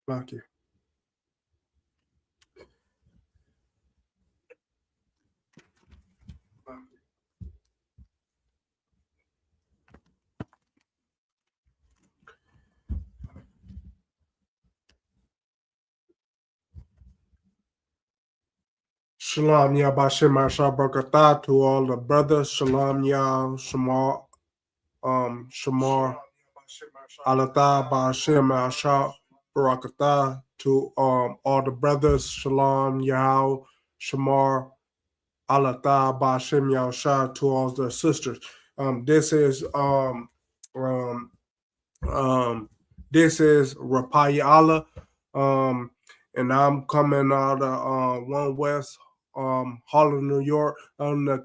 Lucky. Shalom Yabashim Ashabrakatah to all the brothers. Shalom Yah Shamar Shamar Alatah Bashim Asha Barakatah to all the brothers. Shalom Yah Shamar Alatah Bashim Yahshua to all the sisters. This is um this is Rapaya Allah. And I'm coming out of One West Harlem, New York on the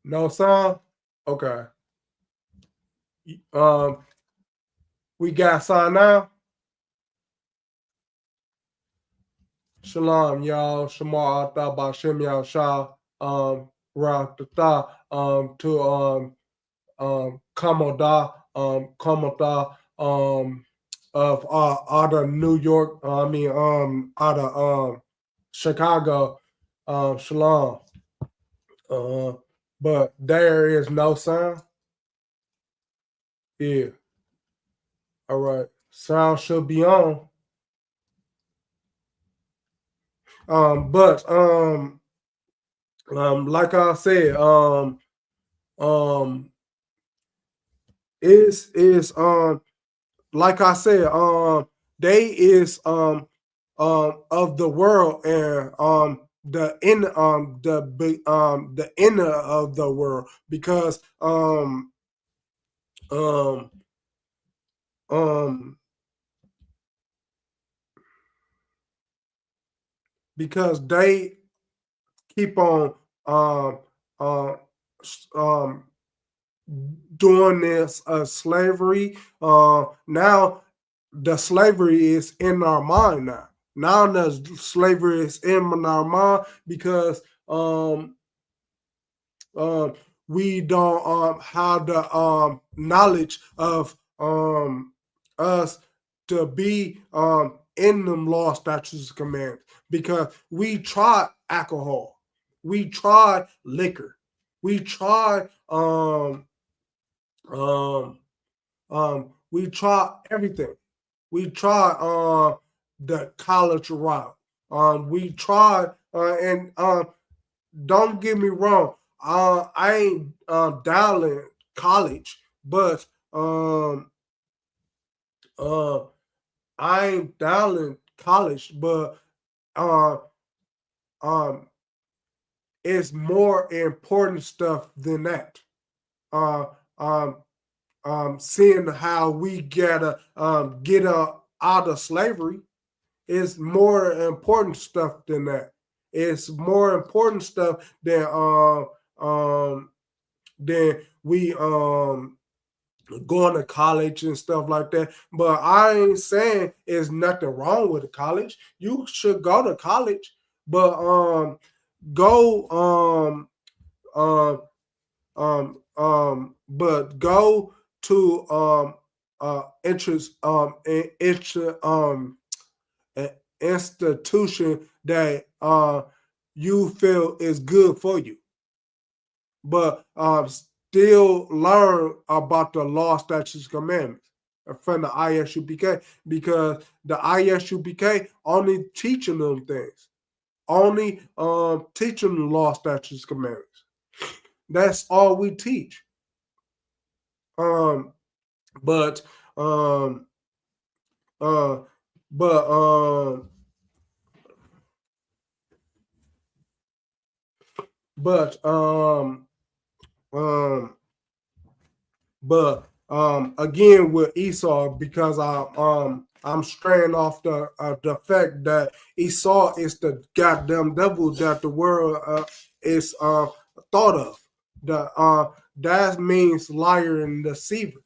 No song? Okay. We got sign now. Shalom, y'all. Shamar Atha Bashem Yao Shah. Rock the Tha to Kamoda Kamoda of out of New York. Out of Chicago. Shalom. But there is no sound. Yeah. All right. Sound should be on. But like I said, is like I said, they is of the world and the inner of the world because um um because they keep on um um um doing this slavery. Now the slavery is in our mind now. Now the slavery is in our mind because um, we don't have the knowledge of us to be in them law, statutes, and commands because we tried alcohol, we tried liquor, we tried we tried everything. We tried the college route. We tried and don't get me wrong. I ain't dialing college, but uh, I ain't dialing college, but uh, um, it's more important stuff than that. Uh, um, Seeing how we gotta get out of slavery is more important stuff than that. It's more important stuff than we going to college and stuff like that. But I ain't saying there's nothing wrong with college. You should go to college, but go but go to interest an institution that you feel is good for you, but still learn about the law, statutes, commandments from the ISUPK because the ISUPK only teaching them things, only teaching the law, statutes, commandments. That's all we teach. Um, but um, uh, but but um, but again with Esau because I'm straying off the fact that Esau is the goddamn devil that the world is thought of. The that means liar and deceiver.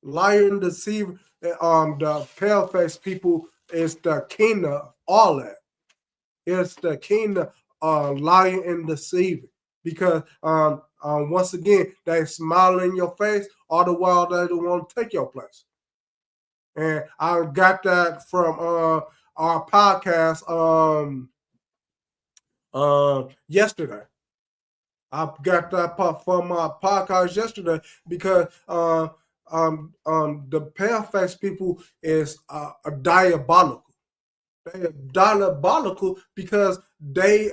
Liar and deceiver. The pale face people is the king of all that. It's the king of lying and deceiving because once again they smile in your face all the while they don't want to take your place. And I got that from our podcast yesterday. I got that from my podcast yesterday because the pale face people is diabolical. They are diabolical because they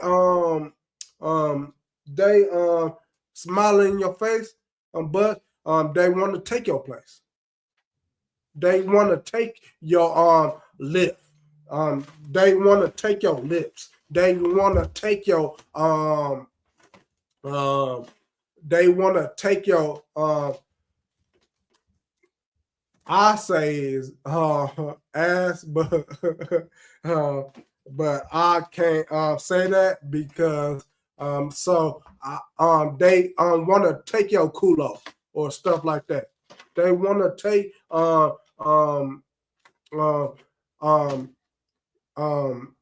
smile in your face, but they want to take your place. They want to take your lip. They want to take your lips. They want to take your um they want to take your I say is ass, but but I can't say that because So they want to take your kulo or stuff like that. They want to take um, um, um,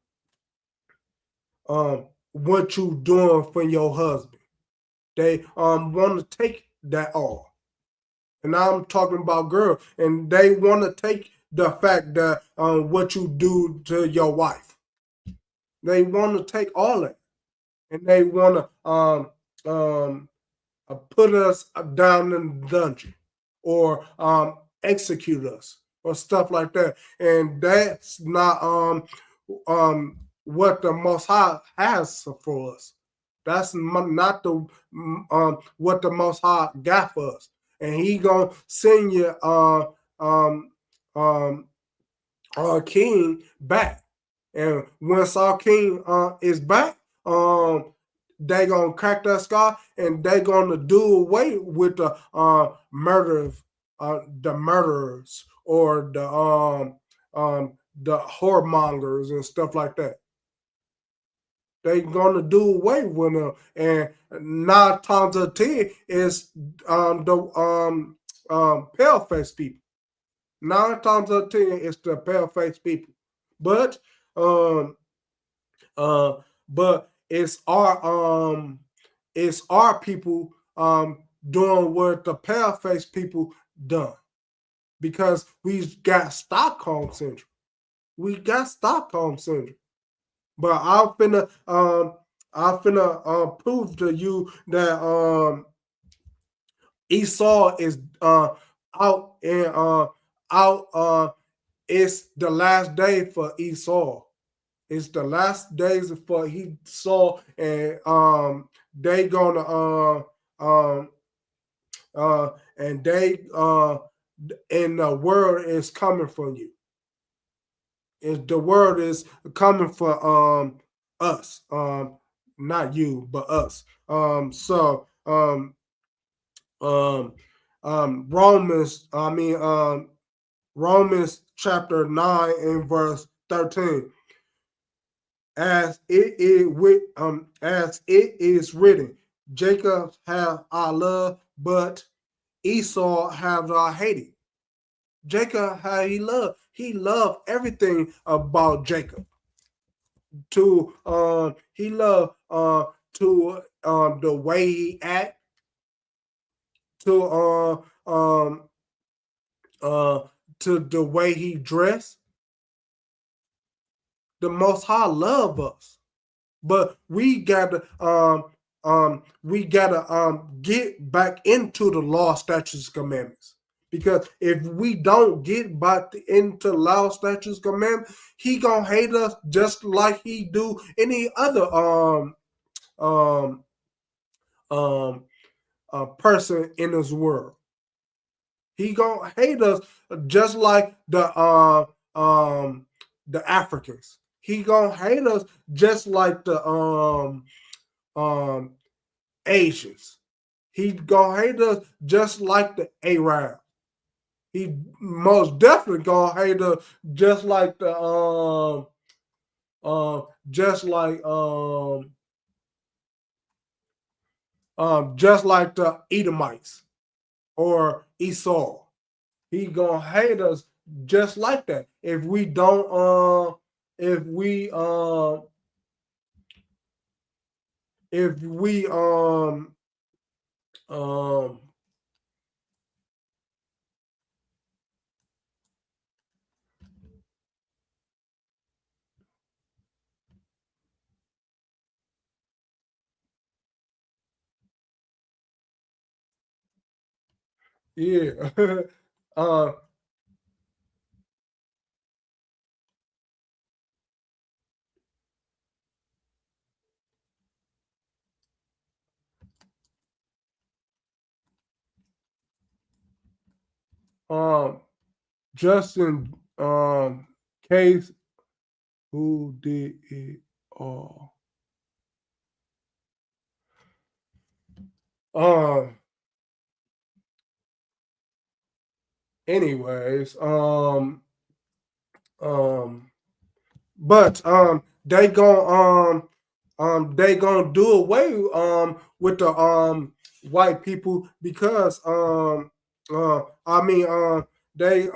what you doing for your husband. They want to take that all. And I'm talking about girls, and they want to take the fact that what you do to your wife. They want to take all that, and they want to put us down in the dungeon or execute us or stuff like that. And that's not what the Most High has for us. That's not the what the Most High got for us. And He gonna send you our King back. And once our King is back, they gonna crack that sky and they gonna do away with the murderers or the whoremongers and stuff like that. They gonna do away with them, and 9 times out of 10 is the pale face people. 9 times out of 10 is the pale face people, but but it's our people doing what the pale face people done because we got Stockholm syndrome. We got Stockholm syndrome. But I'm finna prove to you that Esau is out and out. It's the last day for Esau. It's the last days for Esau, and they gonna and they and the word is coming from you. The word is coming for us, not you, but us. Romans, Romans chapter 9 and verse 13. As it is written, Jacob have I loved, but Esau have I hated. Jacob how he loved. He loved everything about Jacob. He loved to the way he act, to the way he dressed. The Most High love us, but we gotta get back into the law, statutes, commandments. Because if we don't get back into law, statutes, commandments, He gonna hate us just like He do any other person in this world. He gonna hate us just like the Africans. He gonna hate us just like the Asians. He gonna hate us just like the Arab. He most definitely gonna hate us just like the just like the Edomites or Esau. He gonna hate us just like that if we don't if we yeah. uh just in case who did it all. Anyways, but they go they gonna do away with the white people because I mean they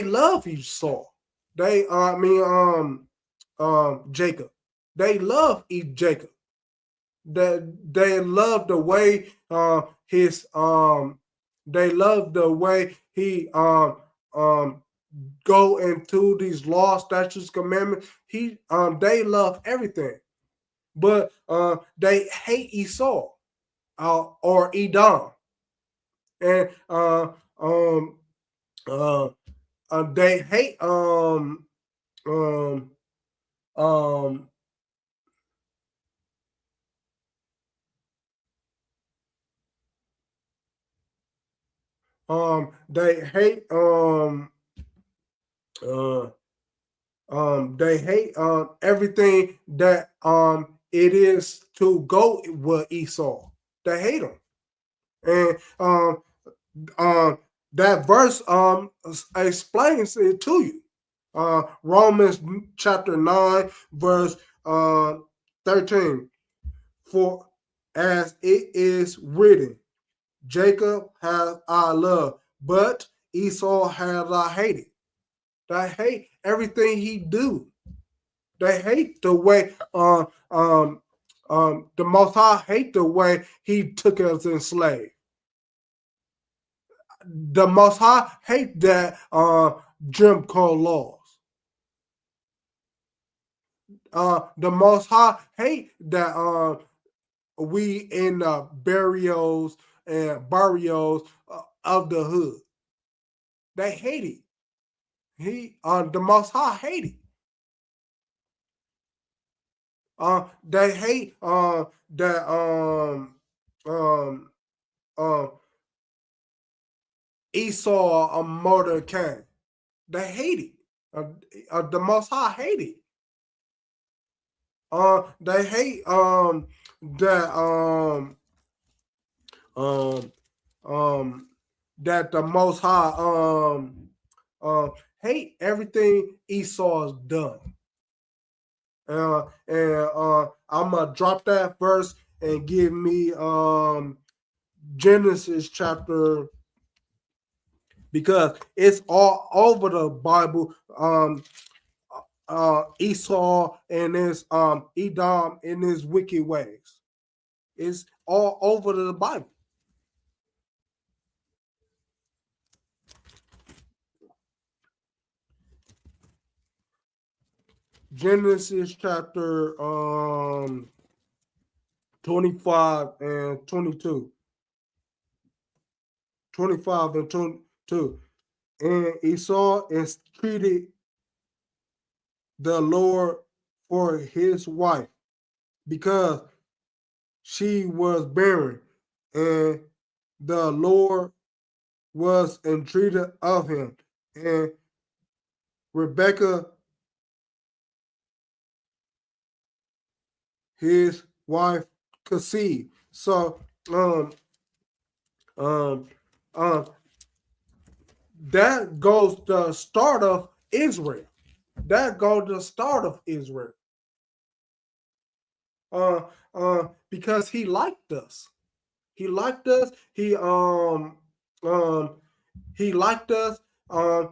love Esau. They Jacob. They love Jacob. They love the way his they love the way he go into these laws, statutes, commandments. They love everything, but they hate Esau or Edom, and uh, they hate um, um, they hate uh, they hate everything that it is to go with Esau. They hate him, and that verse explains it to you. Romans chapter 9, verse 13. For as it is written, Jacob has I loved, but Esau has I hated. They hate everything he do. They hate the way the Most High hate the way he took us in slave. The Most High hate that Jim Crow laws. The Most High hate that we in burials and barrios of the hood. They hate it. The Most High hate it. They hate that um, um, Esau a murder Cain. They hate it. The Most High hate it. They hate that um um that the Most High hate everything Esau has done. And I'm gonna drop that verse and give me Genesis chapter, because it's all over the Bible. Esau and his Edom in his wicked ways. It's all over the Bible. Genesis chapter 25 and 22. 25 and 22. And Esau entreated the Lord for his wife because she was barren, and the Lord was entreated of him. And Rebekah, his wife, conceived. So um, um, that goes the start of Israel. That goes the start of Israel. Because he liked us. He liked us. He liked us. And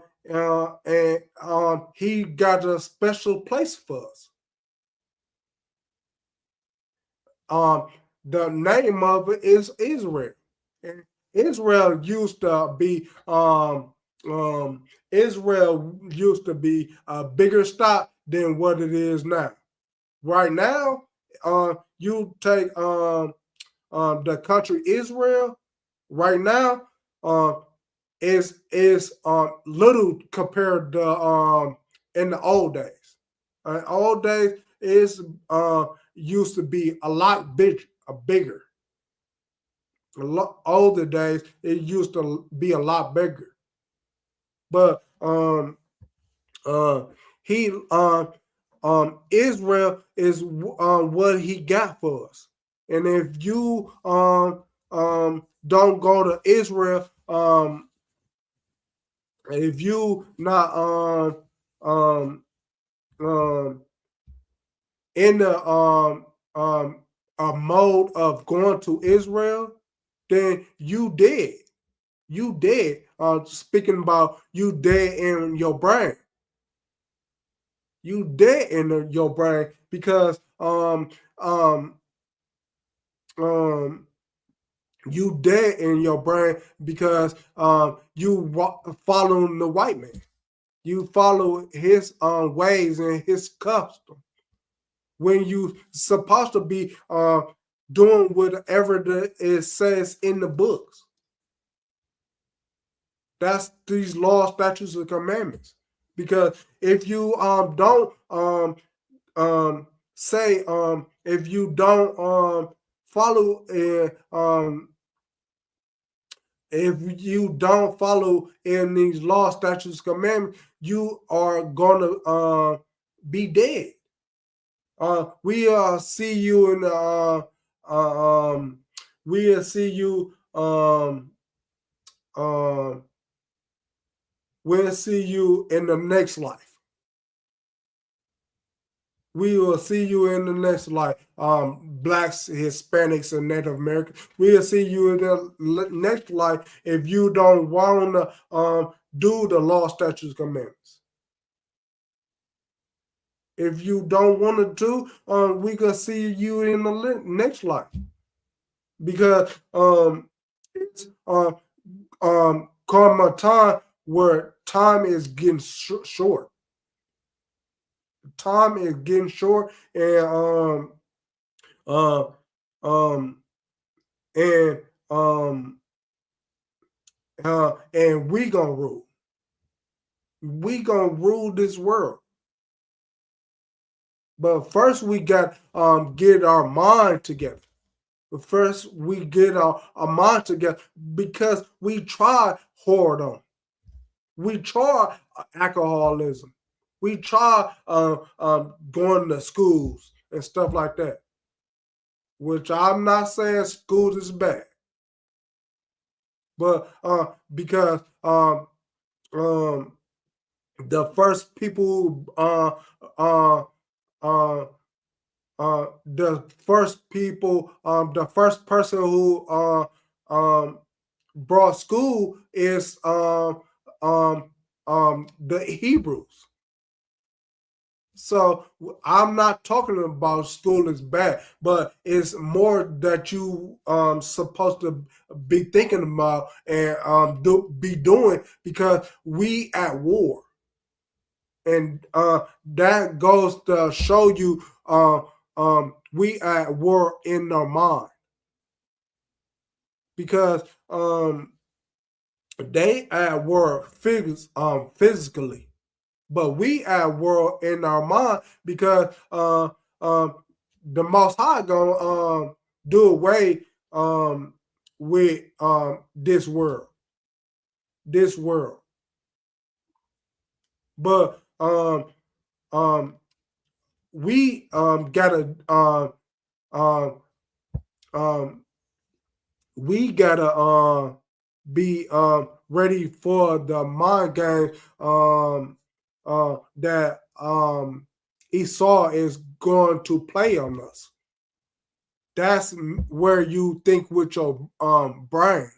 he got a special place for us. The name of it is Israel. And Israel used to be Israel used to be a bigger stop than what it is now. Right now, you take the country Israel. Right now, is little compared to in the old days. Old days is used to be a lot bigger. A lot older days, it used to be a lot bigger. But he Israel is what he got for us. And if you don't go to Israel, if you not um, in the a mode of going to Israel, then you dead. You dead. Speaking about you dead in your brain. You dead in your brain because um um you dead in your brain because you following the white man. You follow his ways and his custom when you supposed to be doing whatever it says in the books. That's these laws, statutes, and commandments. Because if you don't say if you don't follow if you don't follow in these laws, statutes, commandments, you are gonna be dead. We see you in we see you we'll see you in the next life. We will see you in the next life. Blacks, Hispanics, and Native Americans. We'll see you in the next life if you don't want to do the law, statutes, commandments. If you don't want to do, we can see you in the next life. Because it's come a time where time is getting short. Time is getting short, and and and we gonna rule. We gonna rule this world. But first we got get our mind together. But first we get our mind together because we try whoredom. We try alcoholism. We try going to schools and stuff like that. Which I'm not saying schools is bad. But because the first people the first people the first person who brought school is the Hebrews. So I'm not talking about school is bad, but it's more that you supposed to be thinking about and be doing because we at war. And that goes to show you we at war in our mind. Because they at war physically. But we at war in our mind because the Most High gonna do away with this world. This world. But we gotta we gotta be ready for the mind game that Esau is going to play on us. That's where you think with your brain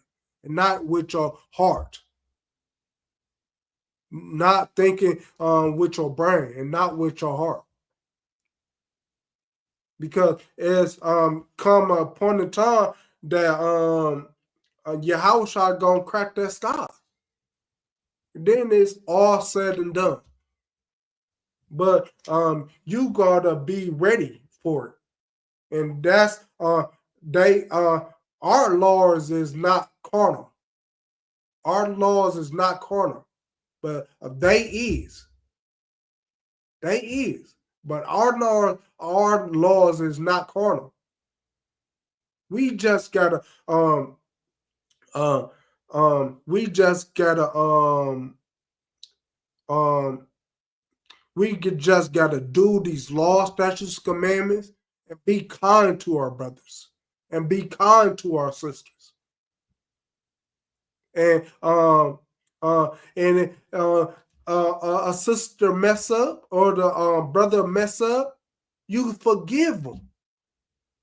and not with your heart. Not thinking with your brain and not with your heart. Because it's come a point in time that Yahushua gonna crack that sky. Then it's all said and done. But you gotta be ready for it. And that's our laws is not carnal. Our laws is not carnal, but they is. They is. But our laws is not carnal. We just gotta we just gotta just gotta do these laws, statutes, commandments, and be kind to our brothers and be kind to our sisters. And a sister mess up or the brother mess up, you forgive them.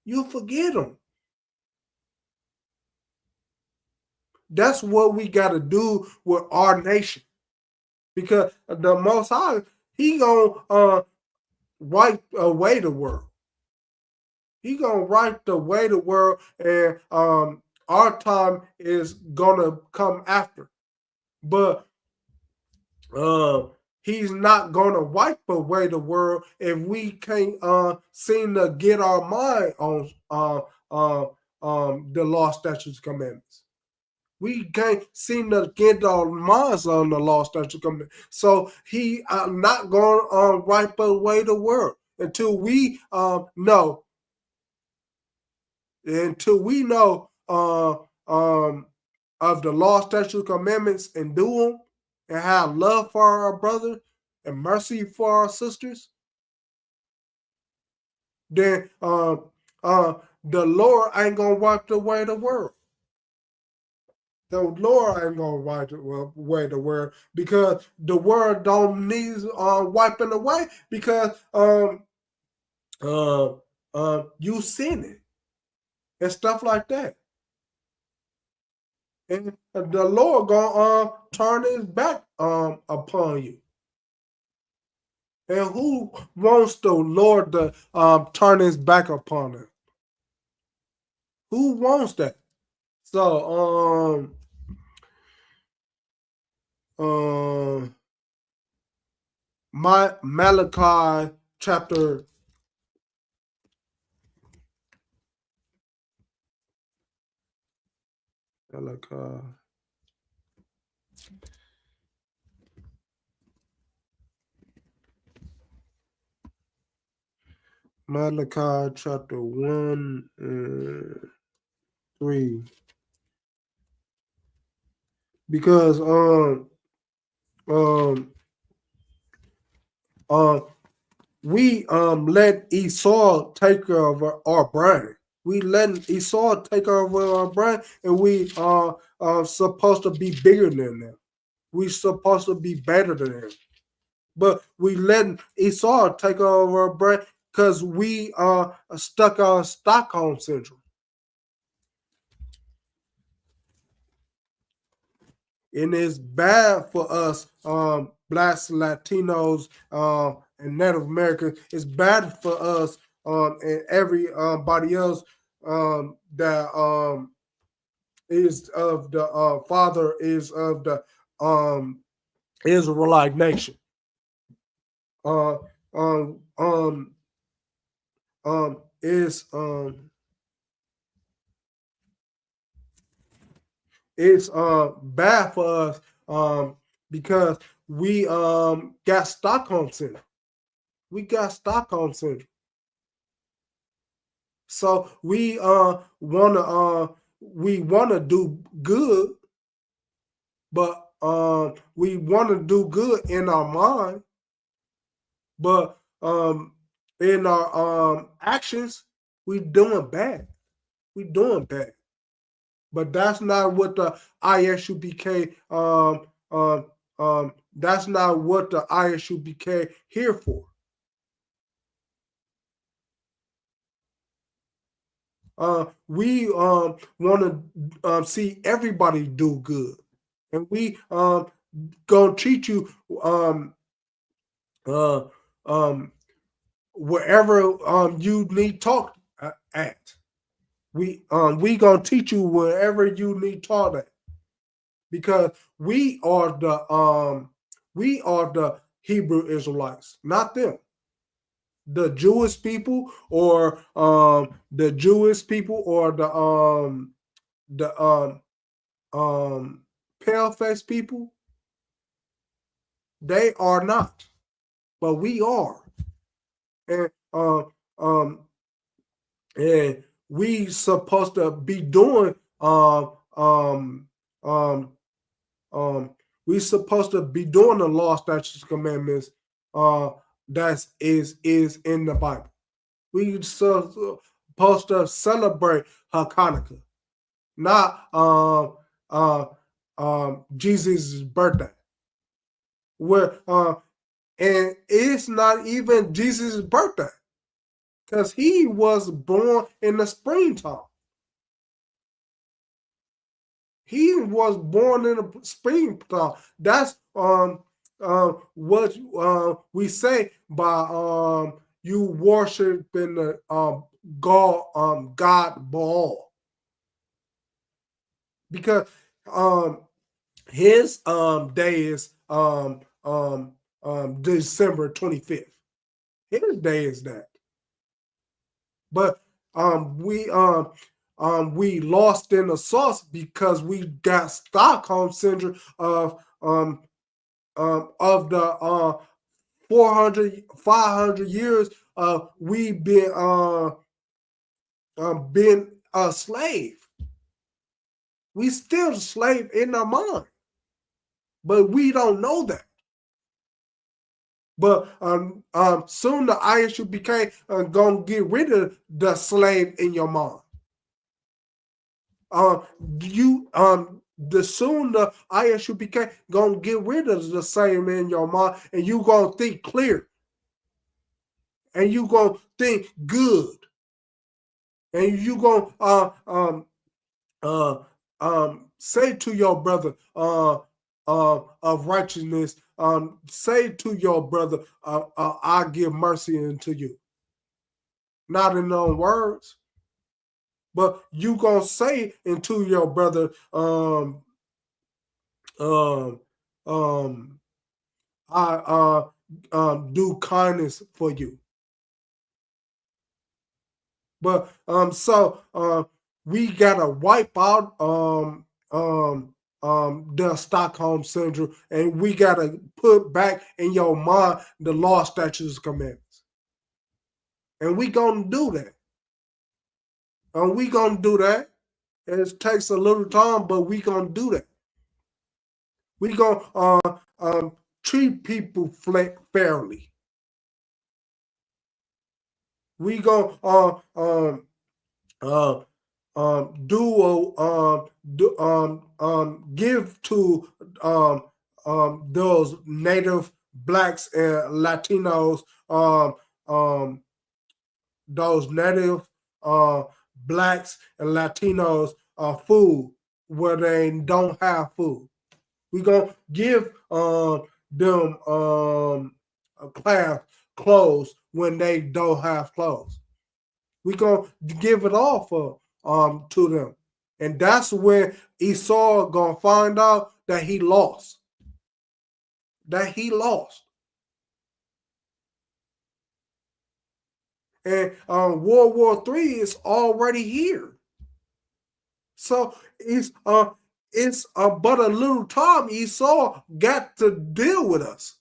You forget them. That's what we got to do with our nation, because the Most High, He gonna wipe away the world. He gonna wipe away the world, and our time is gonna come after. But uh, He's not gonna wipe away the world if we can't seem to get our mind on the law, statutes, commandments. We can't seem to get our minds on the law, statutes, commandments. So He not going to wipe away the world until we know. Until we know of the law, statutes, commandments, and do them, and have love for our brother and mercy for our sisters, then the Lord ain't gonna wipe away the world. The Lord ain't gonna wipe away the world, because the world don't need wiping away, because you sinning and stuff like that. And the Lord gonna turn His back upon you. And who wants the Lord to turn His back upon them? Who wants that? So my Malachi chapter Malachi chapter 1 and 3. Because we let Esau take care of our brain. We let Esau take over our brain, and we are supposed to be bigger than them. We supposed to be better than them. But we let Esau take over our brain because we are stuck on Stockholm syndrome. And it's bad for us, Blacks, Latinos, and Native Americans. It's bad for us and everybody else that is of the father is of the Israelite nation. Is it's bad for us because we got Stockholm syndrome. We got Stockholm syndrome. So we wanna do good, but we wanna do good in our mind, but in our actions, we doing bad. We doing bad. But that's not what the ISUPK that's not what the ISUPK here for. We want to see everybody do good, and we gonna treat you wherever you need taught at. We gonna teach you wherever you need taught at, because we are the Hebrew Israelites, not them. The Jewish people, or the Jewish people, or the pale face people, they are not, but we are, and and we supposed to be doing we supposed to be doing the law, statutes, commandments that is in the Bible. We supposed to celebrate Hanukkah, not Jesus' birthday. Where and it's not even Jesus' birthday, because he was born in the springtime. He was born in the springtime. That's what we say by you worshiping the God Baal, because his day is December 25th. His day is that. But we lost in the sauce because we got Stockholm syndrome of the 400, 500 years we been a slave. We still a slave in our mind, but we don't know that. But soon the Isupk gonna get rid of the slave in your mind. The soon the Isupk gonna get rid of the same in your mind, and you gonna think clear, and you gonna think good, and you gonna say to your brother of righteousness, say to your brother, I give mercy unto you. Not in no words, but you gonna say into your brother, I do kindness for you. But we gotta wipe out the Stockholm syndrome, and we gotta put back in your mind the law, statutes, commandments, and we gonna do that. And we gonna do that. It takes a little time, but we gonna do that. We gonna treat people fairly. We gonna give to those native blacks and Latinos, those native blacks and Latinos food where they don't have food. We're gonna give them class clothes when they don't have clothes. We're gonna give it all for to them. And that's when Esau gonna find out that he lost. That he lost. And World War III is already here. So it's but a little time Esau got to deal with us.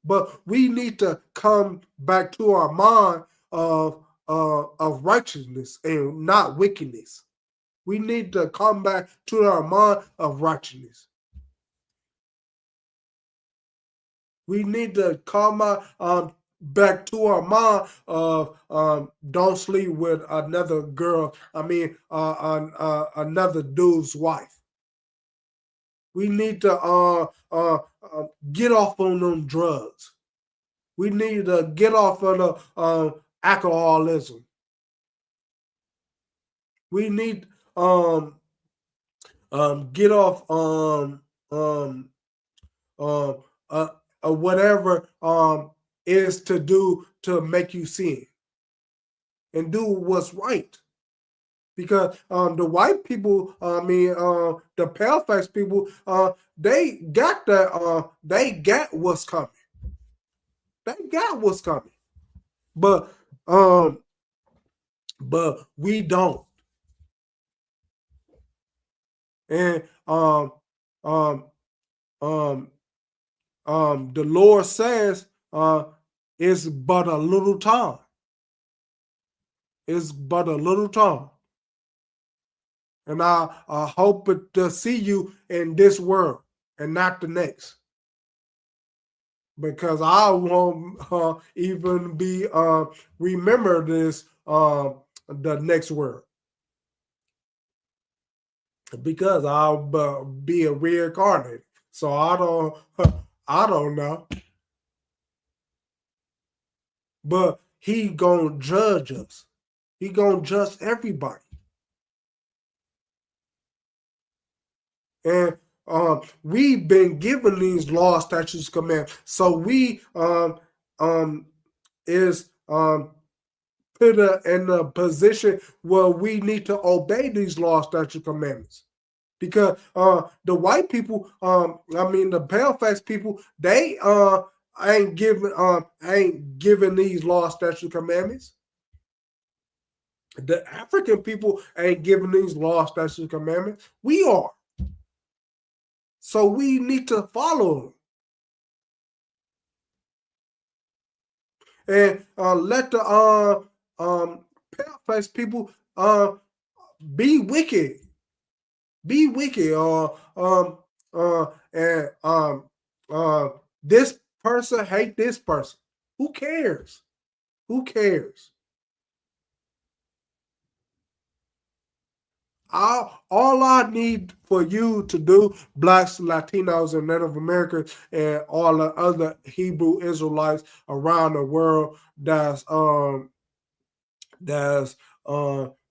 But we need to come back to our mind of righteousness and not wickedness. We need to come back to our mind of righteousness. We need to come back to our mind of don't sleep with another girl. I mean, another dude's wife. We need to get off on them drugs. We need to get off of the alcoholism. We need get off whatever is to do to make you sin, and do what's right. Because the white people, the pale-face people, they got that. They got what's coming. They got what's coming, but we don't. And the Lord says it's but a little time. It's but a little time. And I hope to see you in this world and not the next. Because I won't even be remember this the next world. Because I'll be a reincarnated. So I don't know. But he gonna judge us. He gonna judge everybody. And we've been given these laws, statutes, commands. So we is put in a position where we need to obey these laws, statutes, commandments. Because the white people, the pale-faced people, they ain't giving these laws, statutes, commandments. The African people ain't giving these laws, statutes, commandments. We are. So we need to follow them. And let the pale-faced people be wicked. Be wicked. This person hate this person. Who cares? Who cares? All I need for you to do, Blacks, Latinos, and Native Americans, and all the other Hebrew Israelites around the world,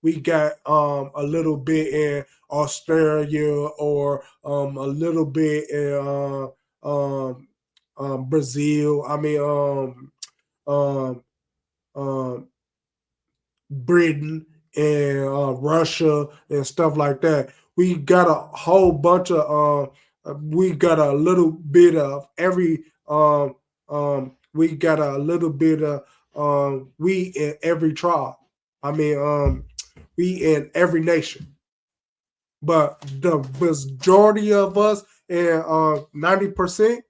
we got a little bit in Australia or a little bit in Brazil. Britain and Russia and stuff like that. We got a whole bunch of we got a little bit of every we got a little bit of we in every tribe. We in every nation. But the majority of us, and 90%,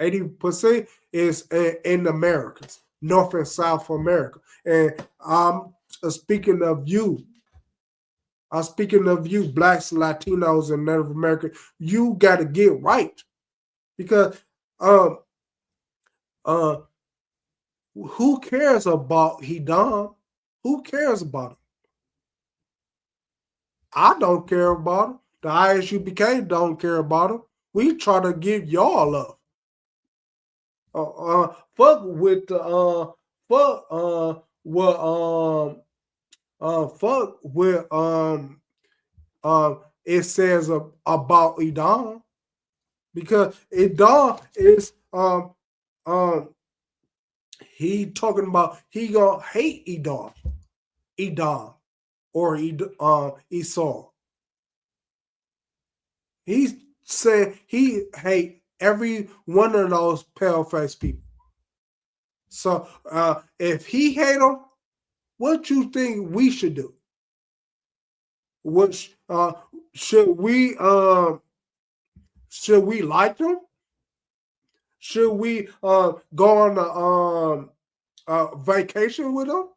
80% is in the Americas, North and South America. And I'm speaking of you. I'm speaking of you, Blacks, Latinos, and Native Americans. You got to get right, because who cares about Edom? Who cares about him? I don't care about him. The ISUPK don't care about him. We try to give y'all love. Fuck with the fuck with it says about Edom, because Edom is he talking about he gonna hate Edom or Esau. He's saying he hate every one of those pale-faced people. So if he hate them, what you think we should do? What should we like them? Should we go on a vacation with them?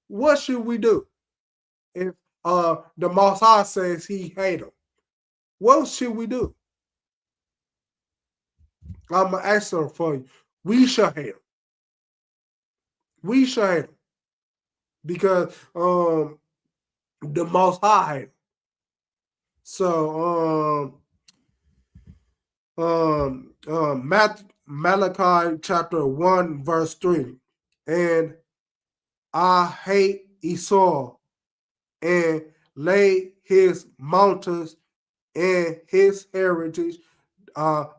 What should we do if the Most High says he hate them? What should we do? I'm gonna answer for you. We should hate them. We should hate them because the Most High hate them. So Malachi chapter 1 verse 3, and I hate Esau and lay his mountains and his heritage.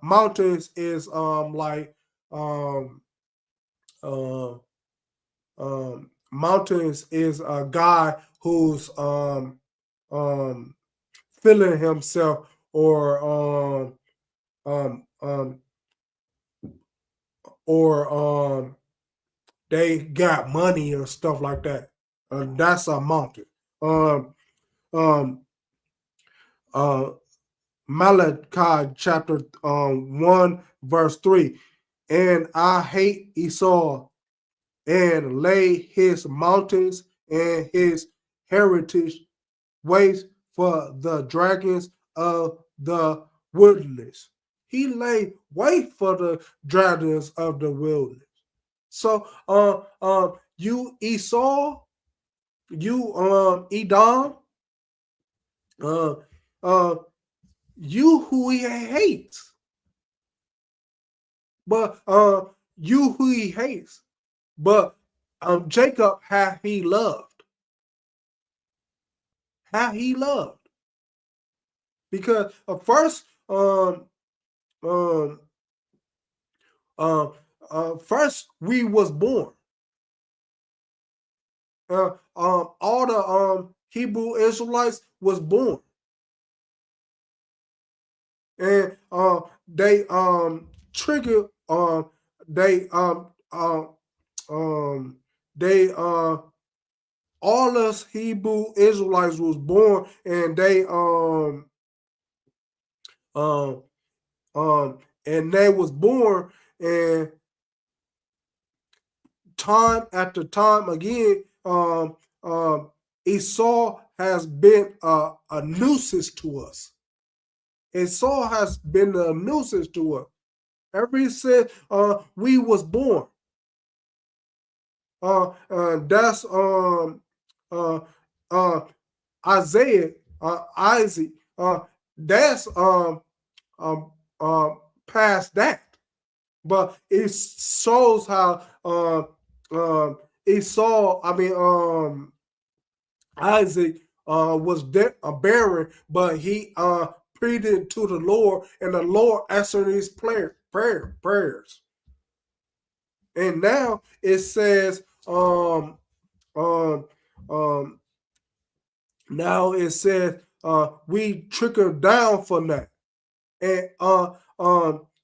Mountains is mountains is a guy who's feeling himself or they got money or stuff like that. That's a mountain. Malachi chapter 1 verse 3, and I hate Esau and lay his mountains and his heritage waste for the dragons of the wilderness. He lay wait for the dragons of the wilderness. So you Esau, you Edom, you who he hates. But you who he hates. But Jacob how he loved, because first um uh, first we was born. All the Hebrew Israelites was born, and they triggered they um they all us Hebrew Israelites was born, and they um and they was born, and time after time again, Esau has been a nuisance to us. Esau has been a nuisance to us ever since we was born. That's uh, uh, Isaiah, Isaac. That's um, past that. But it shows how Esau, Isaac was barren, but he pleaded to the Lord, and the Lord answered his prayers. And now it says, um, um, now it says, we trickle down from that. And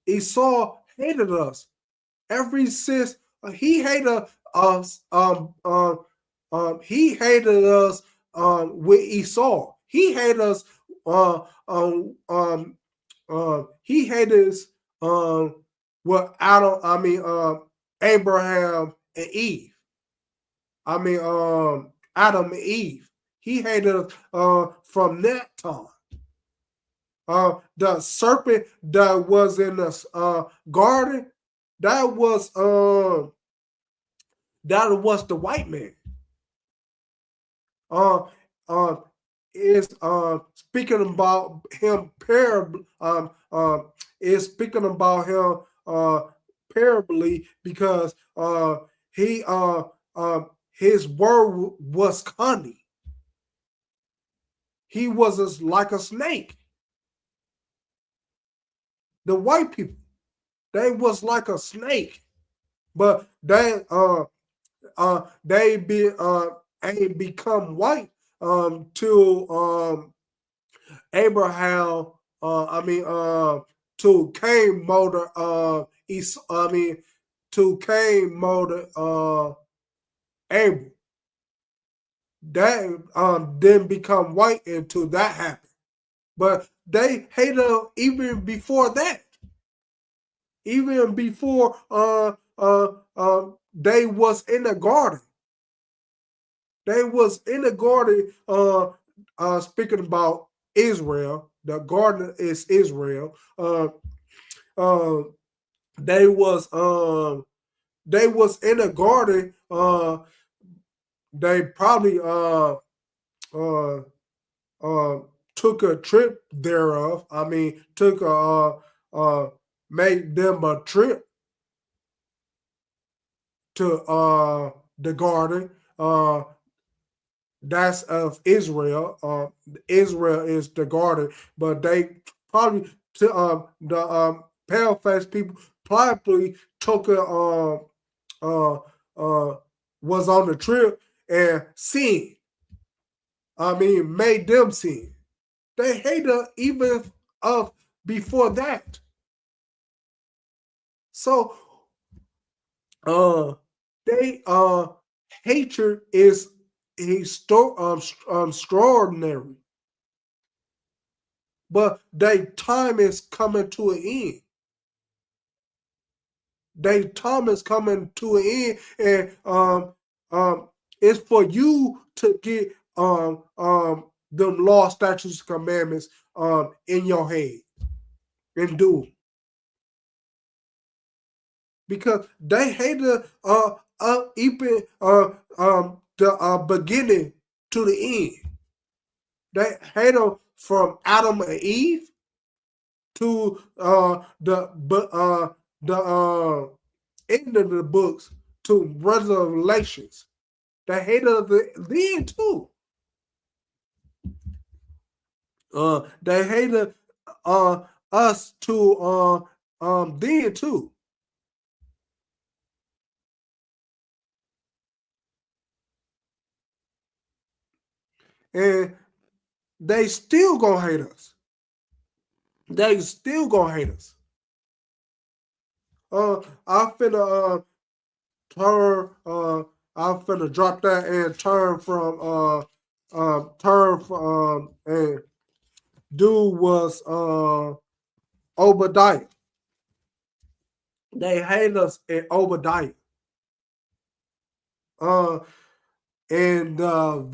Esau hated us ever since he hated us. He hated us with Esau. He hated us. He hated us with Adam. Abraham and Eve. Adam and Eve. He hated us from that time. The serpent that was in the garden, that was the white man. Is speaking about him is speaking about him parably, because he his word was cunning. He was like a snake. The white people, they was like a snake, but they ain't become white to Abraham. To Cain motor. To Cain motor. Abel. That didn't become white until that happened. But they hated him even before that. Even before they was in the garden. They was in the garden speaking about Israel. The garden is Israel. They was in the garden. They probably took a trip thereof. Made them a trip to the garden. That's of Israel. Israel is the garden, but they probably the pale-faced people probably took a was on the trip and sin. Made them sin. They hated even of before that. So they hatred is extraordinary, but their time is coming to an end. Their time is coming to an end, and it's for you to get them law, statutes, commandments in your head and do, because they hated even the beginning to the end. They hate them from Adam and Eve to the end of the books to relations. They hated us then too. They hated us to then too. And they still gonna hate us. They still gonna hate us. I finna turn. I'm finna drop that and turn from and dude was Obadiah. They hate us in Obadiah. And the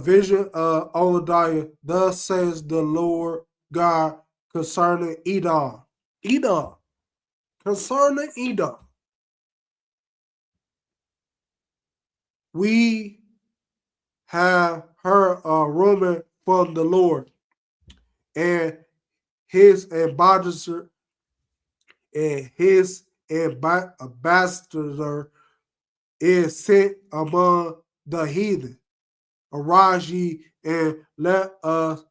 vision of Obadiah, thus says the Lord God concerning Edom. Edom. Concerning Edom. We have heard a rumor from the Lord, and his ambassador is sent among the heathen. Arise ye and let us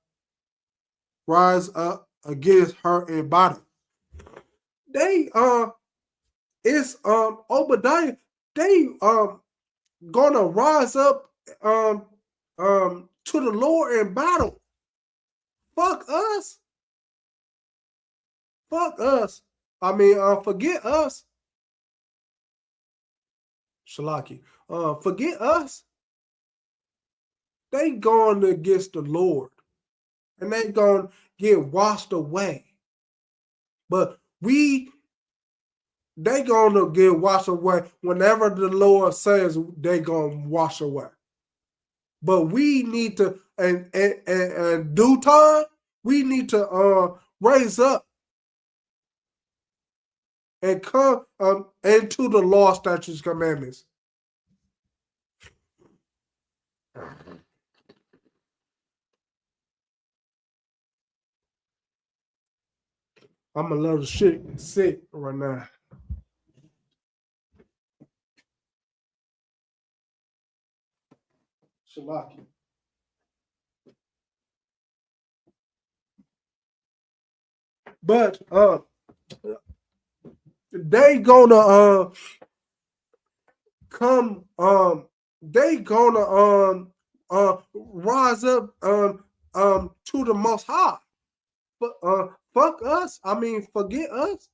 rise up against her in battle. They it's Obadiah. They gonna rise up to the Lord in battle. Fuck us. Fuck us. I mean, forget us. Shalaki. Forget us. They going against the Lord. And they gonna get washed away. But they gonna get washed away whenever the Lord says they gonna wash away. But we need to, in due time, we need to raise up and come into the law, statutes, commandments. I'm a little sick right now. Shalaki. But they gonna come they gonna rise up to the Most High. But fuck us. I mean, forget us.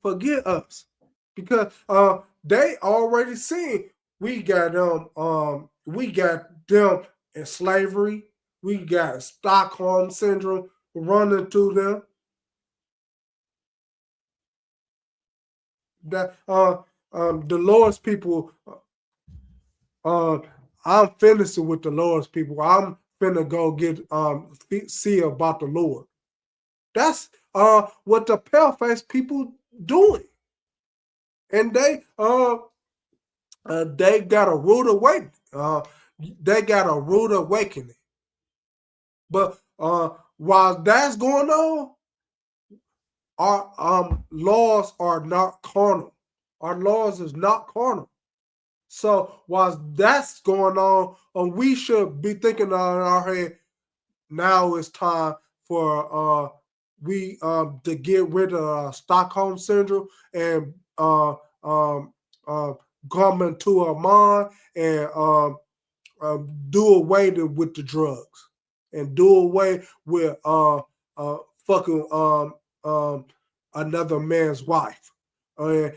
Forget us. Because they already seen we got them in slavery. We got Stockholm syndrome running through them. That the Lord's people. I'm finished with the Lord's people. I'm finna go get see about the Lord. That's what the pale-faced people doing, and they got a rude awakening. They got a rude awakening. But while that's going on, our laws are not carnal. Our laws is not carnal. So while that's going on, we should be thinking on our head, now it's time for we to get rid of Stockholm syndrome and come into our mind and do away with the drugs and do away with fucking another man's wife. And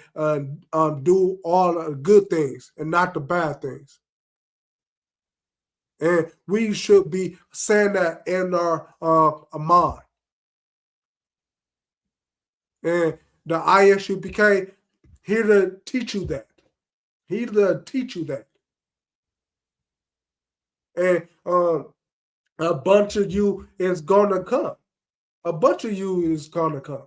do all the good things and not the bad things. And we should be saying that in our mind. And the ISUPK here to teach you that. Here to teach you that. And a bunch of you is gonna come. A bunch of you is gonna come.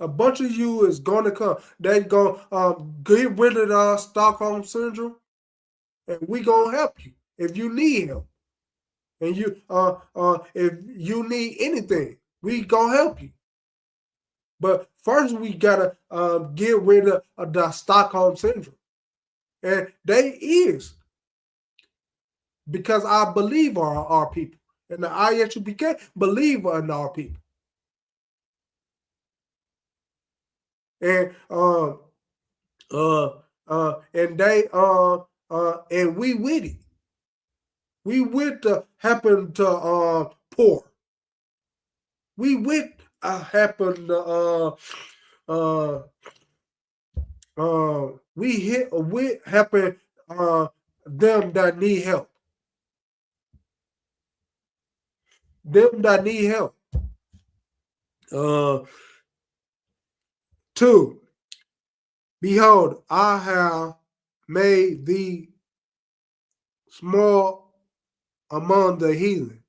A bunch of you is going to come. They going to get rid of the Stockholm syndrome, and we going to help you if you need help. And you, if you need anything, We gonna help you. But first, we gotta get rid of the Stockholm syndrome, and they is because I believe our people, and the ISUPK believe in our people, and and they and we with it. We with the happen to poor. We with happen to uh we hit with happen them that need help. Them that need help. Uh Two, behold, I have made thee small among the heathen.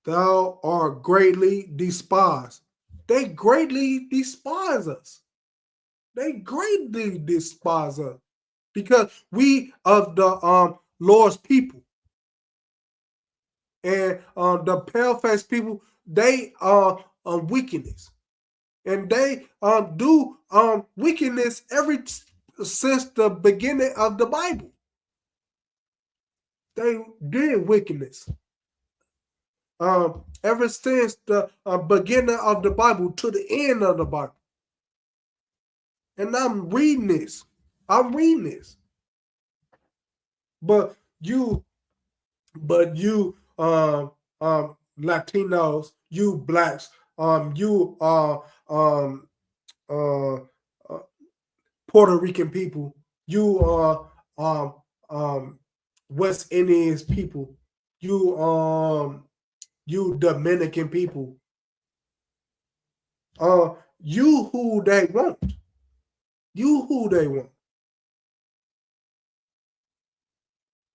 Thou art greatly despised. They greatly despise us. They greatly despise us because we of the Lord's people and the pale faced people. They are wickedness, and they do wickedness since the beginning of the Bible. They did wickedness. Ever since the beginning of the Bible to the end of the Bible. And I'm reading this. I'm reading this. But you, Latinos, you blacks, you uh, uh, Puerto Rican people, you West Indians people, you Dominican people, you who they want. You who they want.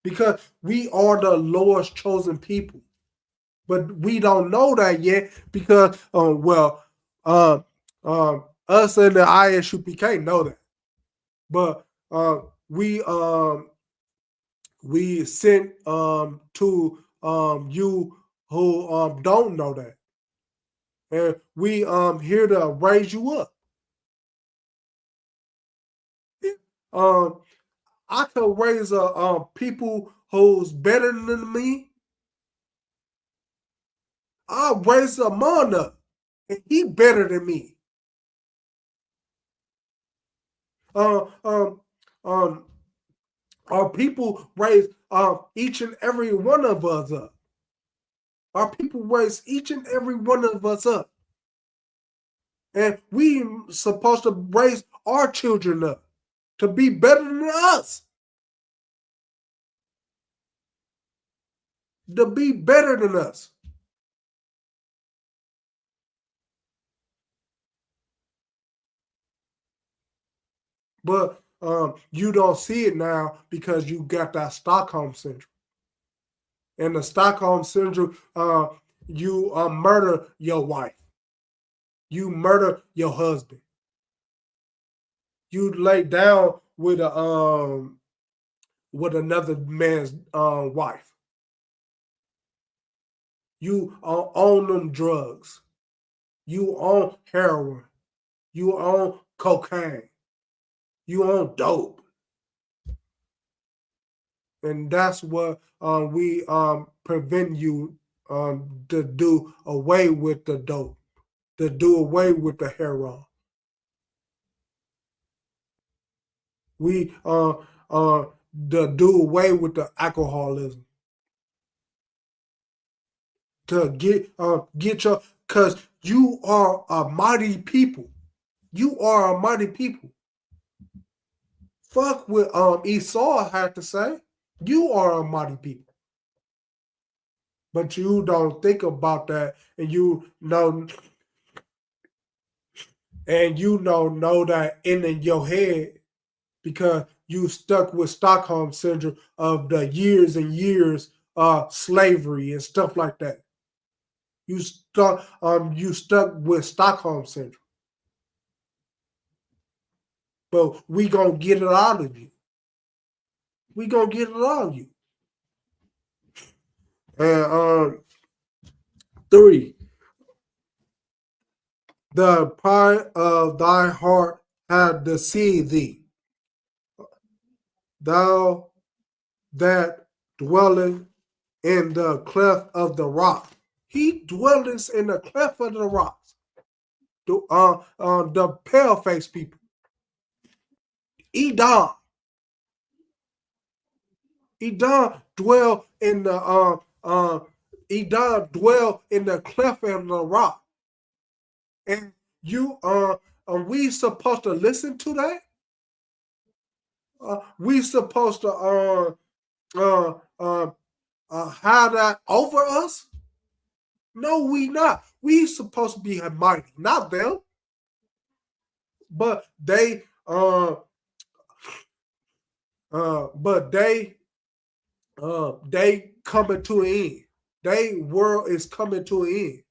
Because we are the Lord's chosen people. But we don't know that yet because, uh, us and the ISUPK know that. But we sent to you who don't know that. And we here to raise you up. I could raise people who's better than me. I'll raise a man up, and he better than me. Uh, um, um, our people raise each and every one of us up. Our people raise each and every one of us up, and we supposed to raise our children up to be better than us. To be better than us. But you don't see it now because you got that Stockholm syndrome. And the Stockholm syndrome, you murder your wife, you murder your husband, you lay down with another man's wife, you own them drugs, you own heroin, you own cocaine, you own dope. And that's what we prevent you to do away with the dope, to do away with the heroin. We to do away with the alcoholism. To get your because you are a mighty people. You are a mighty people. Fuck what Esau had to say. You are a mighty people. But you don't think about that, and you know know that in your head because you stuck with Stockholm syndrome of the years and years of slavery and stuff like that. You stuck with Stockholm syndrome. But we gonna get it out of you. We gonna get it out of you. And 3, the pride of thy heart hath deceived thee, thou that dwelleth in the cleft of the rock. He dwelleth in the cleft of the rocks. The pale face people. Edom. Edom dwell in the Edom dwell in the cleft of the rock. And you are we supposed to listen to that? We supposed to have that over us? No, we not. We supposed to be mighty, not them. But they coming to an end. They world is coming to an end.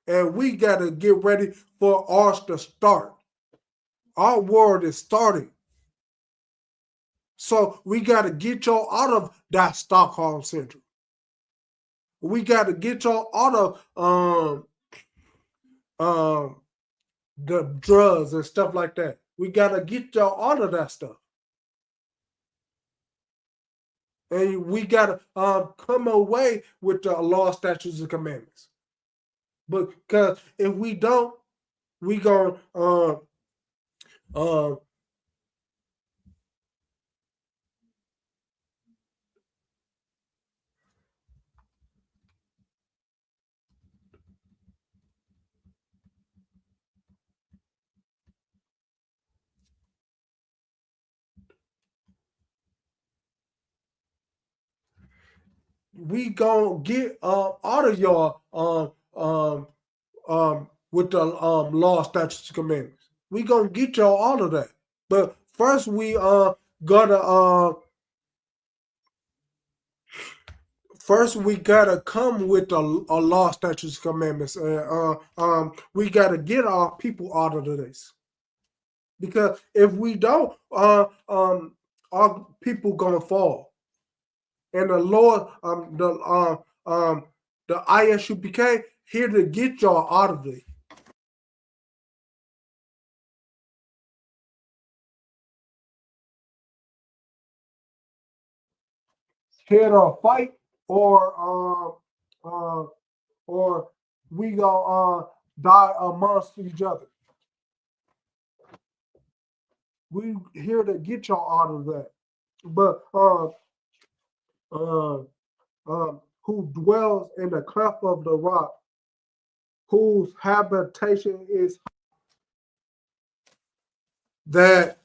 And we gotta get ready for ours to start. Our world is starting. So we gotta get y'all out of that Stockholm syndrome. We gotta get y'all out of the drugs and stuff like that. We gotta get y'all out of that stuff. And we gotta come away with the law, statutes, and commandments. Because if we don't, we gonna get out of y'all with the law, statutes, and commandments. We gonna get y'all out of that. But first, we gotta come with a law, statutes, commandments. We gotta get our people out of this, because if we don't, our people gonna fall. And the Lord, the Isupk here to get y'all out of it. Here to fight, or we gonna die amongst each other. We here to get y'all out of that. But who dwells in the cleft of the rock, whose habitation is that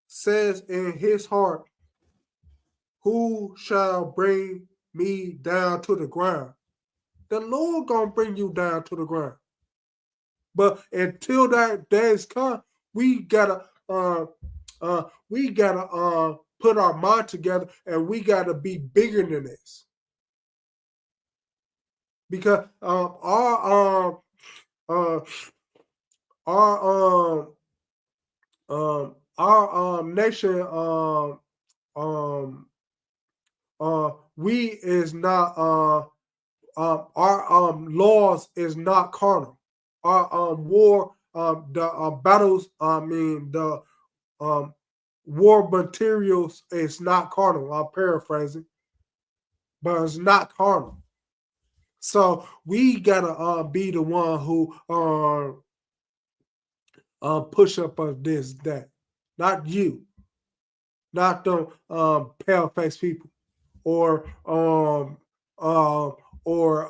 says in his heart, who shall bring me down to the ground? The Lord gonna bring you down to the ground. But until that days come, we gotta put our mind together, and we gotta be bigger than this. Because our nation we is not our laws is not carnal. Our war the battles, I mean the war materials is not carnal. I'm paraphrasing, but it's not carnal. So we gotta be the one who push up on this, that, not you, not the pale face people, or or or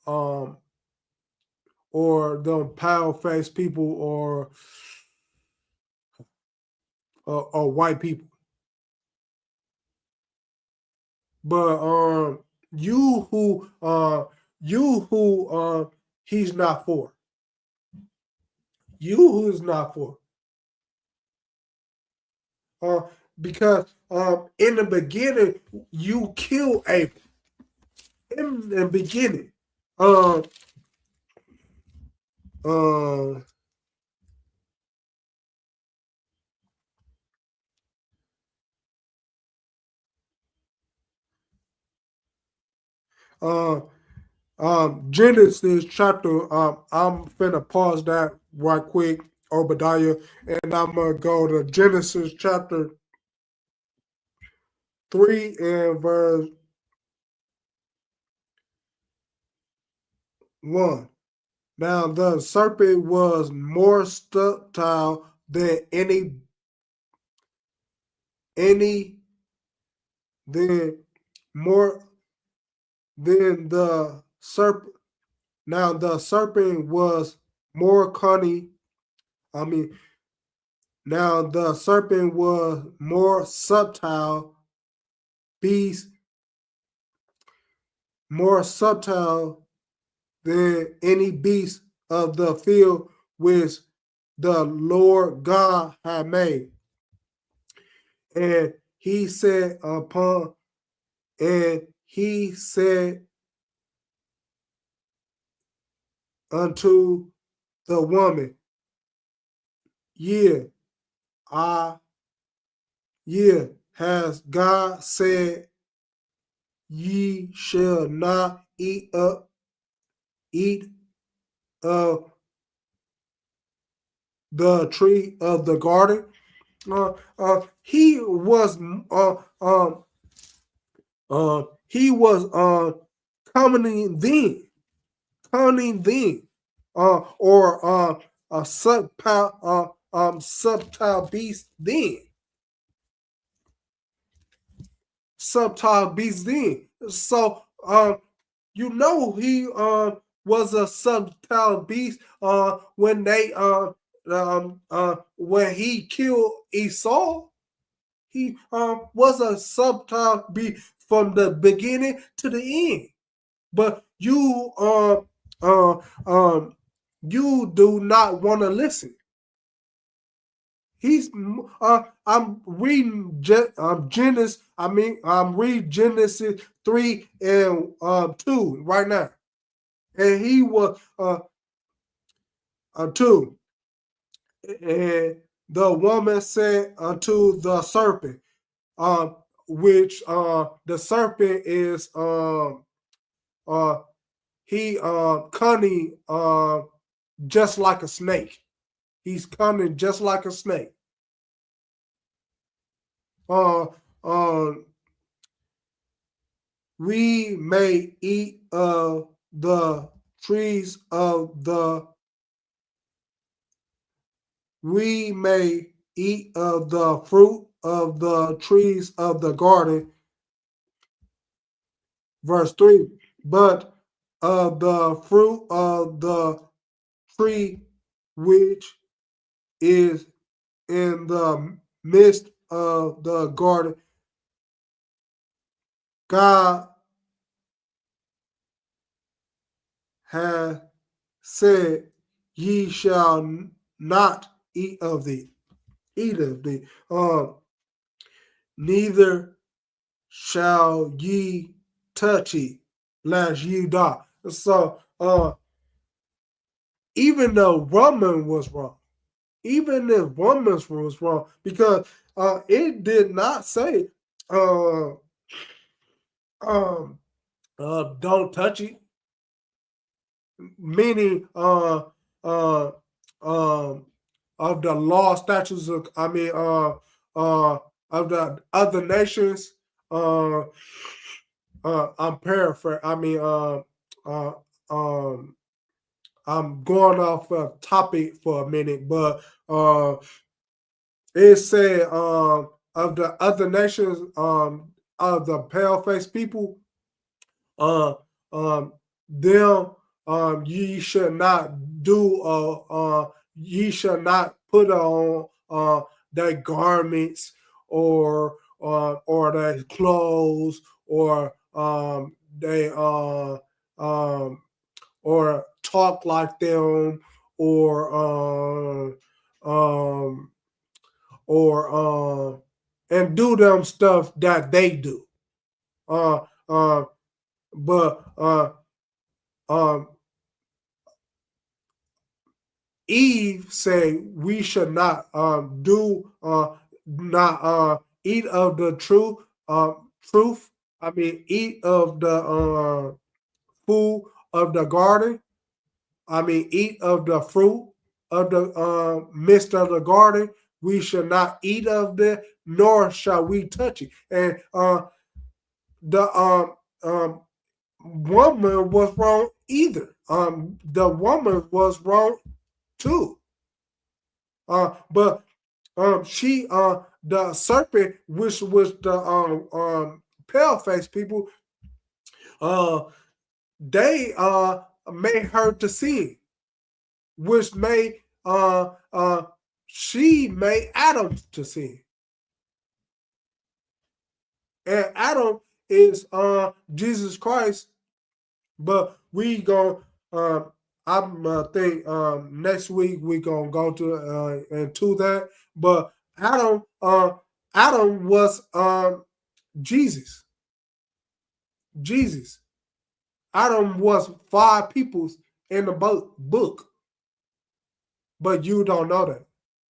um, or the pale face people, or white people. But you who he's not for. You who is not for. Uh, because in the beginning you kill Abel. In the beginning. Uh, uh, Genesis chapter. I'm finna pause that right quick, Obadiah, and I'm gonna go to Genesis chapter 3 and verse 1. Now the serpent was more subtle than any than more than the serpent. Now the serpent was more cunning. I mean, now the serpent was more subtle beast, more subtle than any beast of the field which the Lord God had made. And he said upon, and he said unto the woman, yeah, I, yeah, has God said, ye shall not eat of the tree of the garden. Uh, um, he was coming then, coming then, or a subtile beast then, subtile beast then. So you know he was a subtile beast when they when he killed Esau. He was a subtile beast from the beginning to the end. But uh, you do not want to listen. He's I'm reading Genesis. I mean, I'm reading Genesis 3 and 2 right now, and he was 2, and the woman said unto the serpent, which the serpent is uh he cunning just like a snake. He's cunning just like a snake. Uh, uh, we may eat of the trees of the we may eat of the fruit of the trees of the garden. Verse 3. But of the fruit of the tree which is in the midst of the garden, God hath said, ye shall not eat of thee. Neither shall ye touch it, lest ye die. So even the woman was wrong. Even the woman was wrong because it did not say uh, don't touch it, meaning um, of the law statutes of of the other nations. Uh, I'm paraphrasing. Uh, um, I'm going off a topic for a minute, but it said of the other nations, of the pale faced people, uh, them ye should not do ye should not put on their garments or their clothes or they or talk like them or and do them stuff that they do. Uh, uh, but um, Eve say we should not do not eat of the truth. Truth. I mean, eat of the food of the garden. I mean, eat of the fruit of the midst of the garden. We shall not eat of it, nor shall we touch it. And the woman was wrong either. The woman was wrong too. But she the serpent, which was the pale face people, they made her to sin, which made she made Adam to sin. And Adam is Jesus Christ, but we go. I'm think next week we gonna go to into that. But Adam was Jesus. Jesus. Adam was 5 peoples in the book, but you don't know that.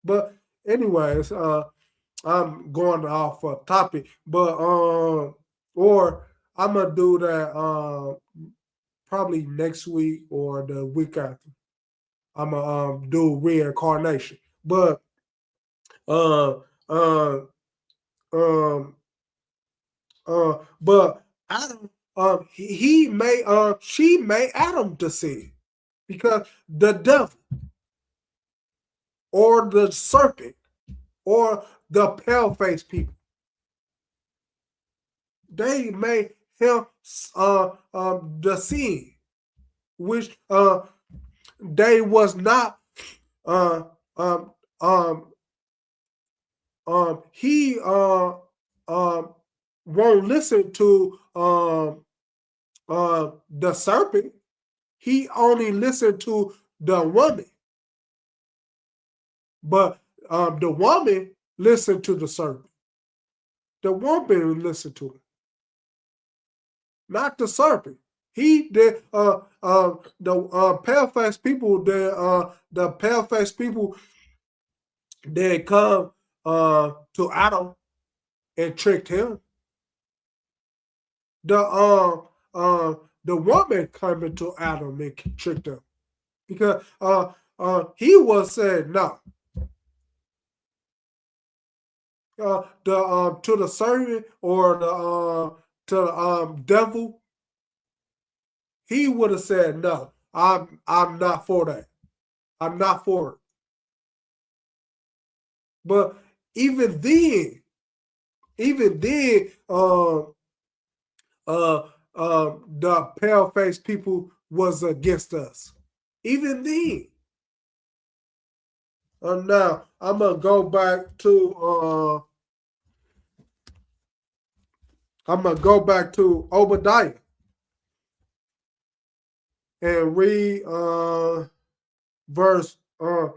But anyways, I'm going off a topic, but or I'm gonna do that probably next week or the week after. I'm gonna do reincarnation, but uh uh but Adam he made she made Adam to sin because the devil or the serpent or the pale face people, they made him the sin, which they was not he won't listen to the serpent. He only listened to the woman, but the woman listened to the serpent. The woman listened to him, not the serpent. He did the pale face people. The pale face people, they come to Adam and tricked him. The woman came into Adam and tricked him because he was saying no. To the serpent or to the devil, he would have said no. I'm not for that. I'm not for it. But even then, the pale face people was against us. Even then. Now I'm gonna go back to Obadiah and read verse the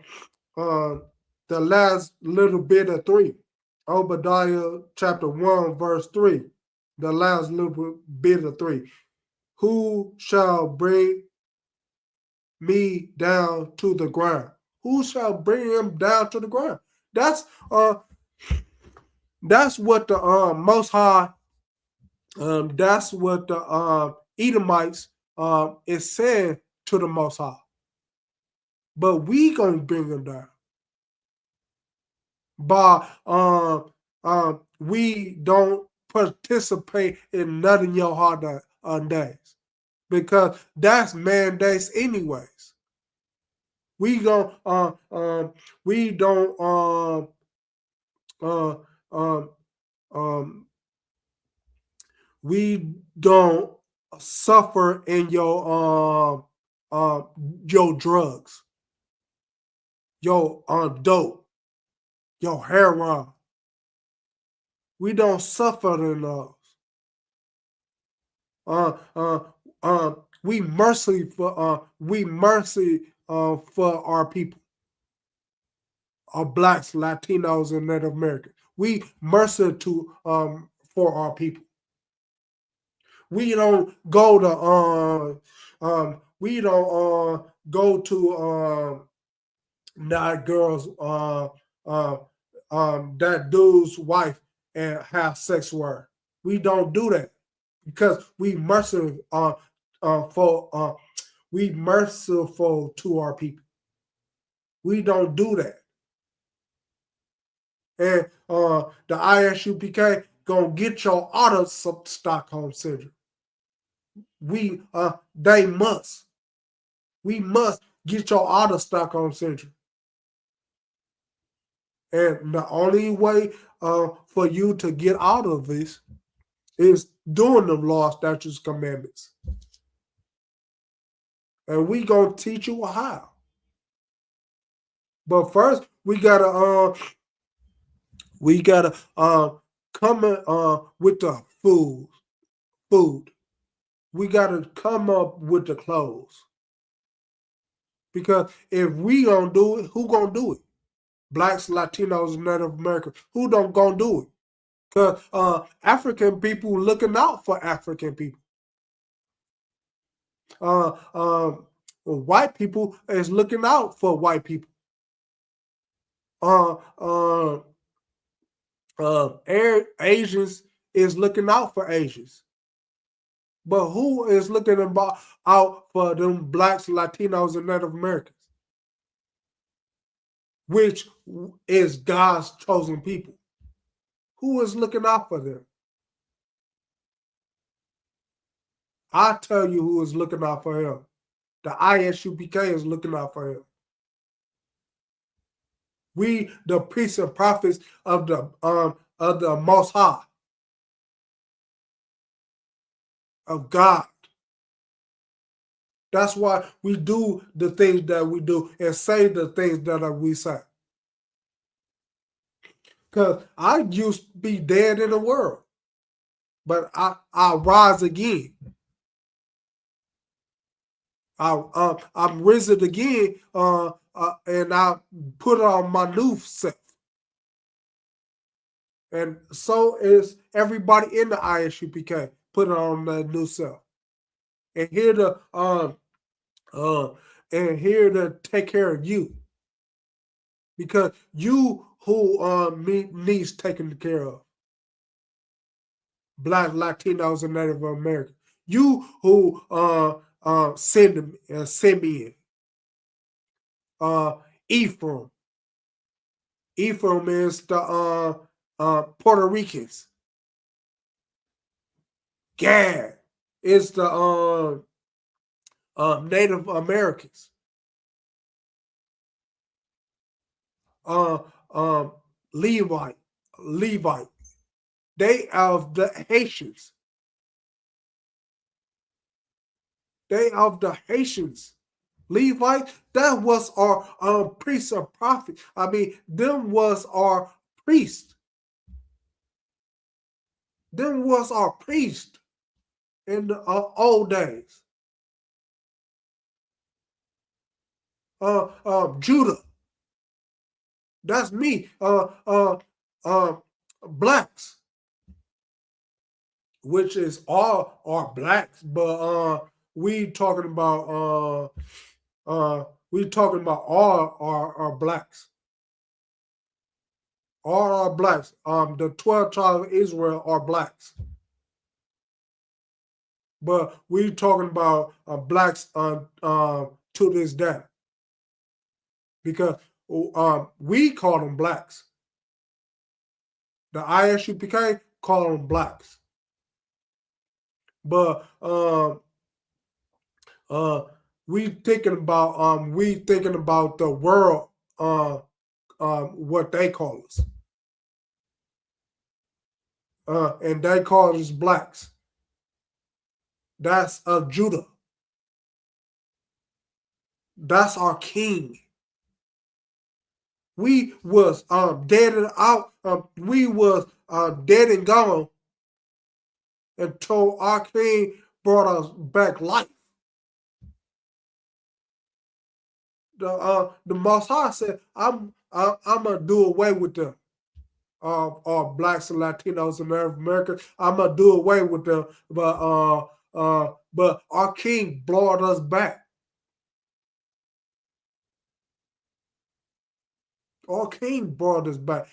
last little bit of 3. Obadiah chapter 1 verse 3. The last little bit of 3. Who shall bring me down to the ground? Who shall bring him down to the ground? That's what the Most High. That's what the Edomites is saying to the Most High. But we gonna bring them down. But we don't participate in none of your hard days because that's mandates anyways. We don't we don't suffer in your drugs, your dope, your heroin. We don't suffer in those. We mercy for our people, our blacks, Latinos, and Native Americans. We mercy to for our people. We don't go to that girl's that dude's wife and have sex with her. We don't do that because we mercy for we merciful to our people. We don't do that. And the ISUPK gonna get your out of Stockholm syndrome. They must. We must get your out of Stockholm syndrome. And the only way for you to get out of this is doing the law, statutes, commandments. And we gonna teach you how. But first, we gotta come with the food. We gotta come up with the clothes. Because if we gonna do it, who gonna do it? Blacks, Latinos, Native Americans. Who don't gonna do it? Because African people looking out for African people. White people is looking out for white people. Asians is looking out for Asians. But who is looking out for them blacks, Latinos, and Native Americans? Which is God's chosen people. Who is looking out for them? I tell you who is looking out for him. The ISUPK is looking out for him. We, the priests and prophets of the Most High, of God. That's why we do the things that we do and say the things that we say. Because I used to be dead in the world, but I rise again. I'm risen again, and I put on my new self. And so is everybody in the ISUPK put on the new self. And here to take care of you. Because you who needs taken care of. Black, Latinos, and Native Americans. You who Simeon, Ephraim. Ephraim is the Puerto Ricans. Gad is the Native Americans. Levite. They are the Haitians. They are the Haitians. Levite, that was our priests and prophets. I mean, them was our priests. Them was our priest in the old days. Judah. That's me. Blacks, which is all are blacks, but we talking about all our blacks. All are blacks. The 12 tribes of Israel are blacks. But we talking about blacks to this day. Because we call them blacks. The ISUPK call them blacks. But we thinking about the world, what they call us. And they call us blacks. That's Judah. That's our king. We was dead and out. We was dead and gone until our king brought us back life. The Most High said, "I'm gonna do away with them, all blacks and Latinos and Native Americans. I'm gonna do away with them, but our king brought us back. Our king brought us back.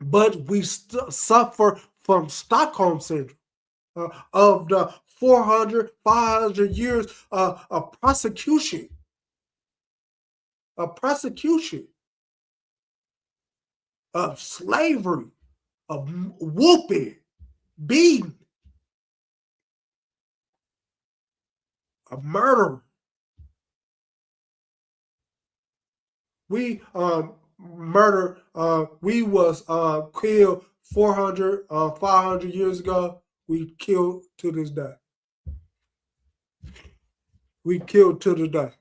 But we suffer from Stockholm syndrome, of the 400, 500 years of persecution, of slavery, of whooping, beating, of murder. We murder. We was killed 400, 500 years ago. We killed to this day. We killed to the day.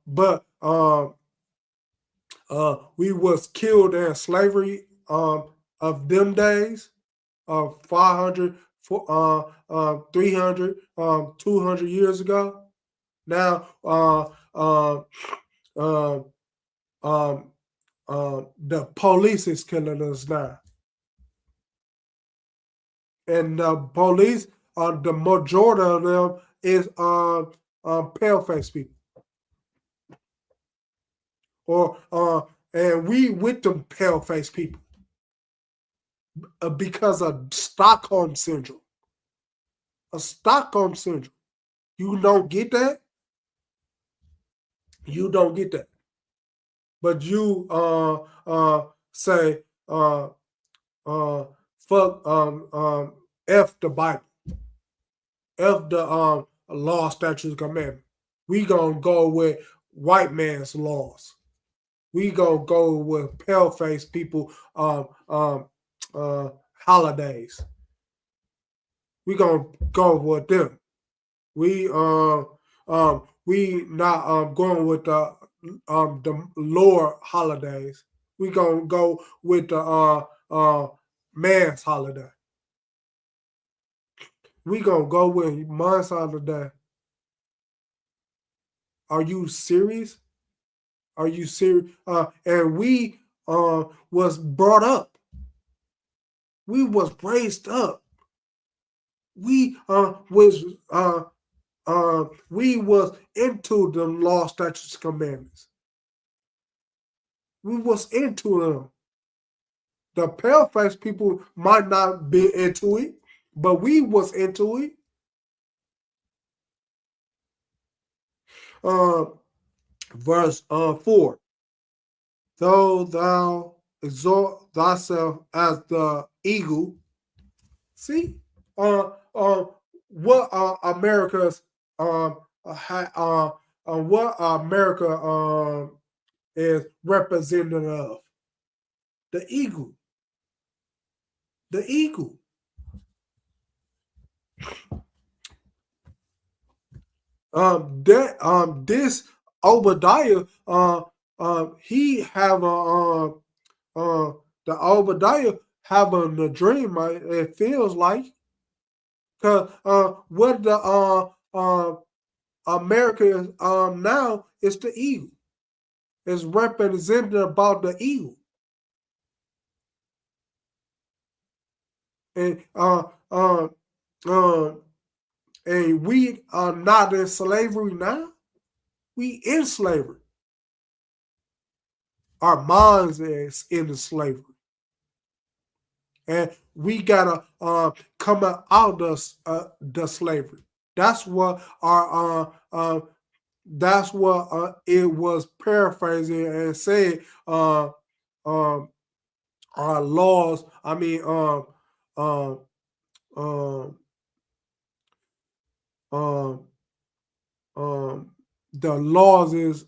But we was killed in slavery of them days of 500, 300, 200 years ago. Now, the police is killing us now. And the police, the majority of them is pale face people. And we with them pale face people because of Stockholm syndrome. A Stockholm syndrome. You don't get that. You don't get that. But you say fuck F the Bible, F the law, statutes, commandments. We gonna go with white man's laws. We gonna go with pale face people holidays. We gonna go with them. We not going with the lower holidays. We gonna go with the man's holiday. We gonna go with man's holiday. Are you serious? Are you serious? And we was brought up. We was raised up. We was into the law, statutes, commandments. We was into them. The pale face people might not be into it, but we was into it. Verse 4. Though thou exalt thyself as the eagle. See? What America's what America is representative of? The eagle. The eagle. This Obadiah, he have the Obadiah having a dream. It feels like, because what the America is now is the eagle. It's represented about the eagle, and and we are not in slavery now. We in slavery. Our minds is in slavery. And we gotta come out of the slavery. That's what it was paraphrasing and said. Our laws. I mean, the laws is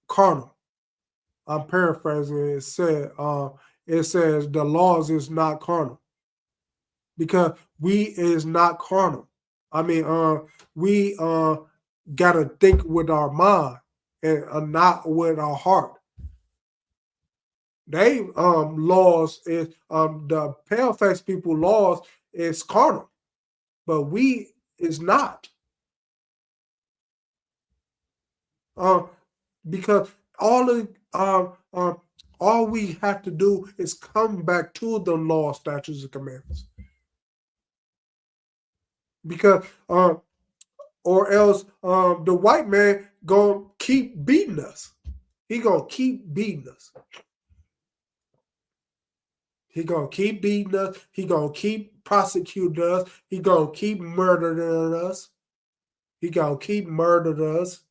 carnal. I'm paraphrasing. It says the laws is not carnal, because we is not carnal. I mean, we gotta think with our mind and not with our heart. They laws is the pale face people laws is carnal, but we is not. Because all we have to do is come back to the law, statutes, and commandments. Because or else the white man gonna keep beating us. He gonna keep beating us. He gonna keep beating us. He gonna keep prosecuting us. He gonna keep murdering us. He gonna keep murdering us.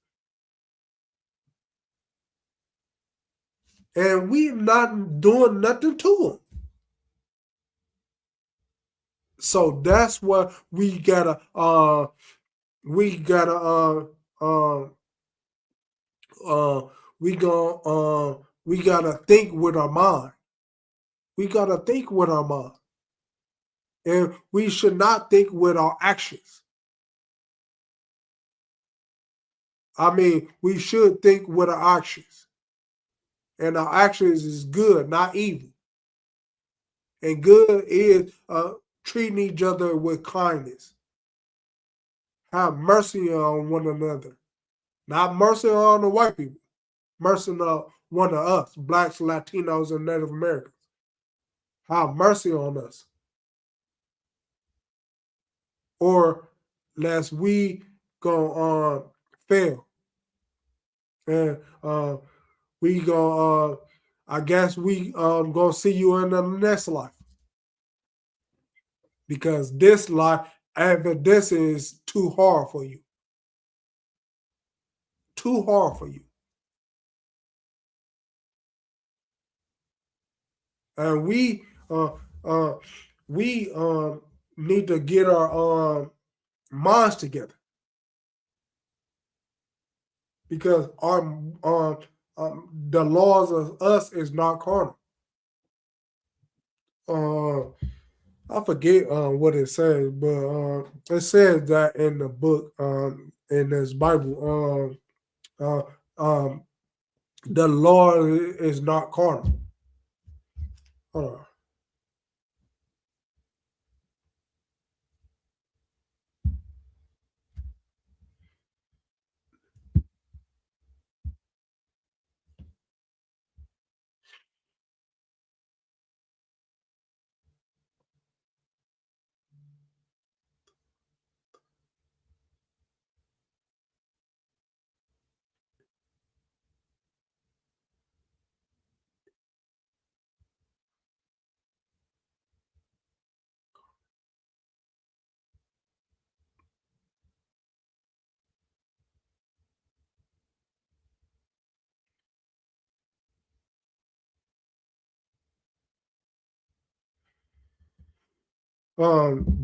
And we not doing nothing to him. So that's what we gotta we gotta uh we gonna we gotta think with our mind. We gotta think with our mind. And we should not think with our actions. I mean, we should think with our actions. And our actions is good, not evil. And good is treating each other with kindness. Have mercy on one another. Not mercy on the white people. Mercy on one of us, blacks, Latinos, and Native Americans. Have mercy on us. Or lest we go fail. And we go I guess we gonna see you in the next life. Because this life, this is too hard for you. Too hard for you. And we need to get our minds together. Because our the laws of us is not carnal. I forget what it says, but it says that in the book, in this Bible, the law is not carnal. Hold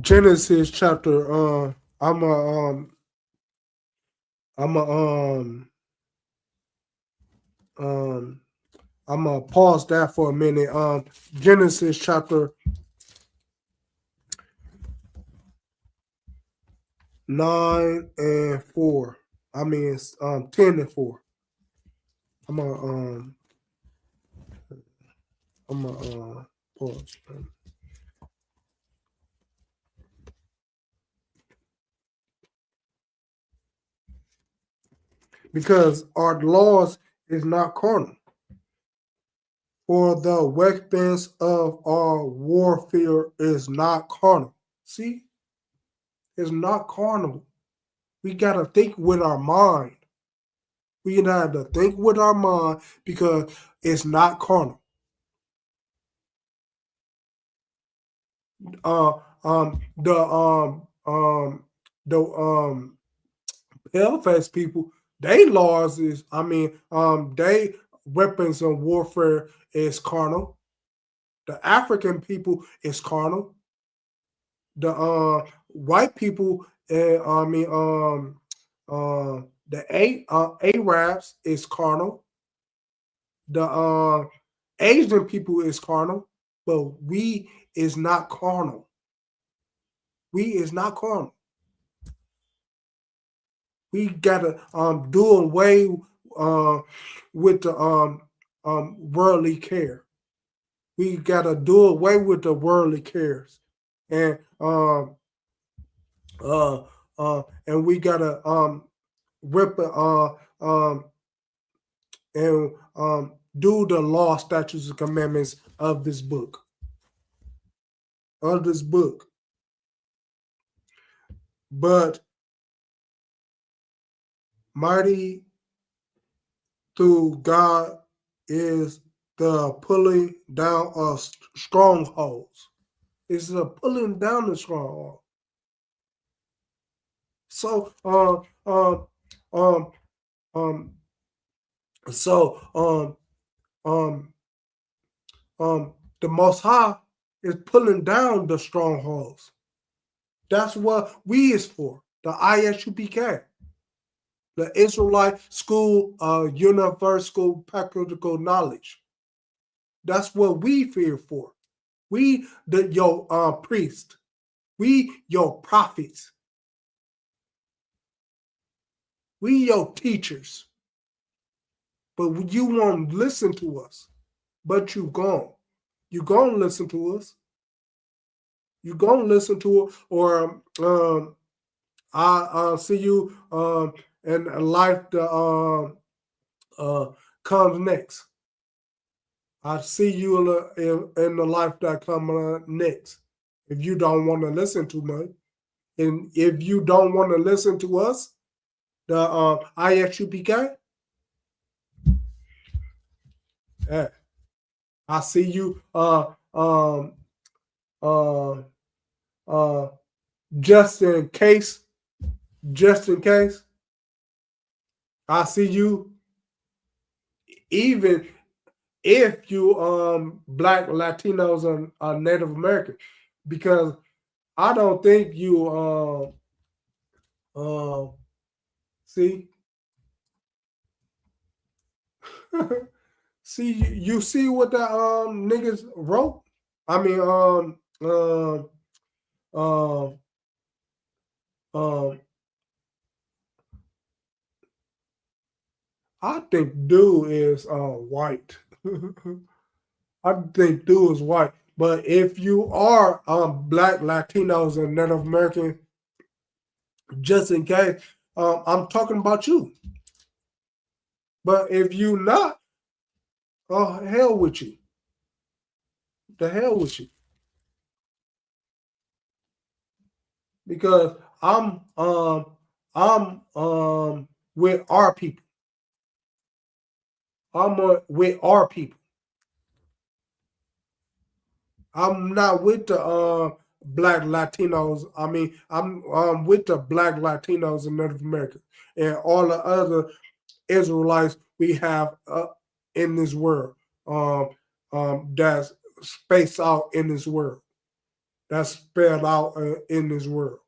Genesis chapter. I'm a I'm a um I'm gonna pause that for a minute. Genesis chapter 9 and 4. I mean, 10 and 4. I'm gonna pause. Because our laws is not carnal. For the weapons of our warfare is not carnal. See, it's not carnal. We gotta think with our mind. We gotta think with our mind because it's not carnal. Uh, um, the um, um, the paleface people, they laws is, I mean, they weapons of warfare is carnal. The African people is carnal. The white people, I mean, the Arabs is carnal. The Asian people is carnal, but we is not carnal. We is not carnal. We gotta do away with the worldly care. We gotta do away with the worldly cares, and we gotta rip and do the law, statutes, and commandments of this book. Of this book, but mighty through God is the pulling down of strongholds. It's the pulling down the stronghold. So um um so um the Most High is pulling down the strongholds. That's what we is for. The Isupk, the Israelite School, Universal Practical Knowledge. That's what we fear for. We your priest. We your prophets. We your teachers. But you won't listen to us. But you gone. You gonna listen to us. You gonna listen to it, or I see you in life that comes next. I see you in the life that comes next. If you don't want to listen to me, and if you don't want to listen to us, the Isupk, yeah, I see you uh, uh, just in case, I see you even if you Black, Latinos, and Native American, because I don't think you see see you see what the niggas wrote. I mean um um I think dude is white. I think dude is white. But if you are Black, Latinos, and Native American, just in case, I'm talking about you. But if you not, oh hell with you. The hell with you. Because I'm with our people. With our people. I'm not with the Black Latinos. I mean, I'm with the Black Latinos and Native Americans and all the other Israelites we have in this world. That's spaced out in this world. That's spelled out in this world.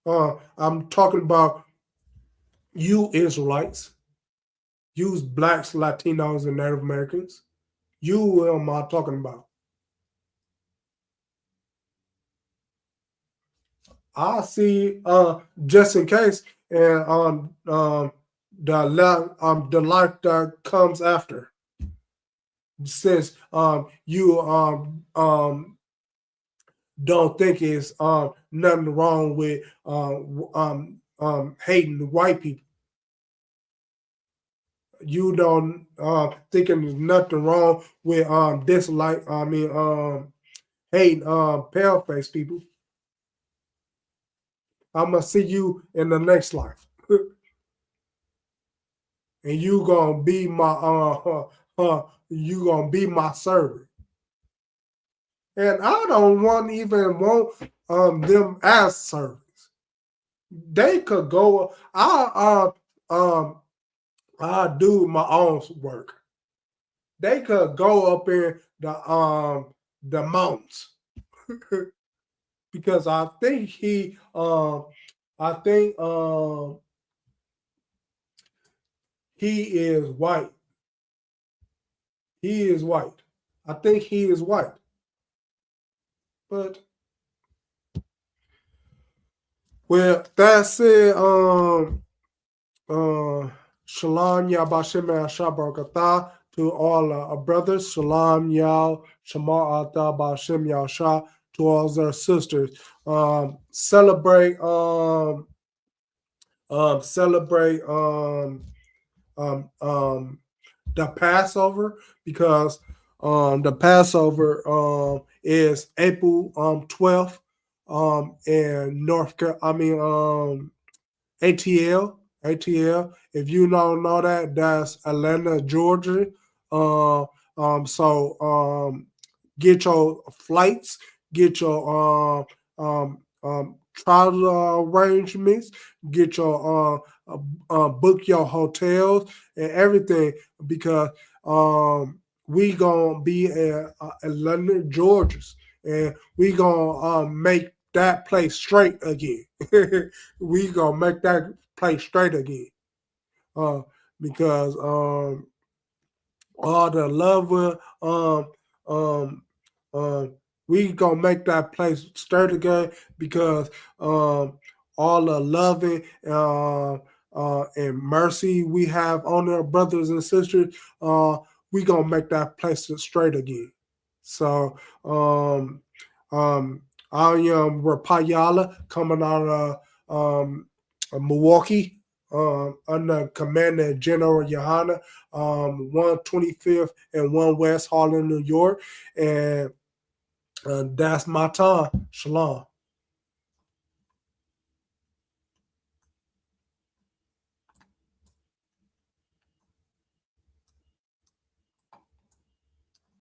I'm talking about you Israelites, you Blacks, Latinos, and Native Americans. You am I talking about? I see. Just in case, and the life that comes after. Since you don't think it's nothing wrong with hating the white people. You don't thinking there's nothing wrong with dislike. I mean hating pale face people. I'm gonna see you in the next life, and you gonna be my you gonna be my servant. And I don't even want them as servants. They could go. I do my own work. They could go up in the mountains because I think he is white. He is white. I think he is white. But well, that said, Shalom Yabashim Shabarakatah to all our brothers. Shalom Yal Shamar Ata Bashim Yasha to all our sisters. Celebrate the Passover, because the Passover is April 12th in ATL. ATL. If you don't know that, that's Atlanta, Georgia. Uh, get your flights, get your travel arrangements, get your book your hotels and everything because we gonna be in London, Georgia, and we gonna make that place straight again. We gonna make that place straight again. Uh, because all the loving, um, um, we gonna make that place straight again because all the loving and mercy we have on our brothers and sisters, we gonna make that place straight again. So um, I am Rapayala coming out Milwaukee under Commander General Johanna 125th and 1 West Harlem, New York. And that's my time. Shalom.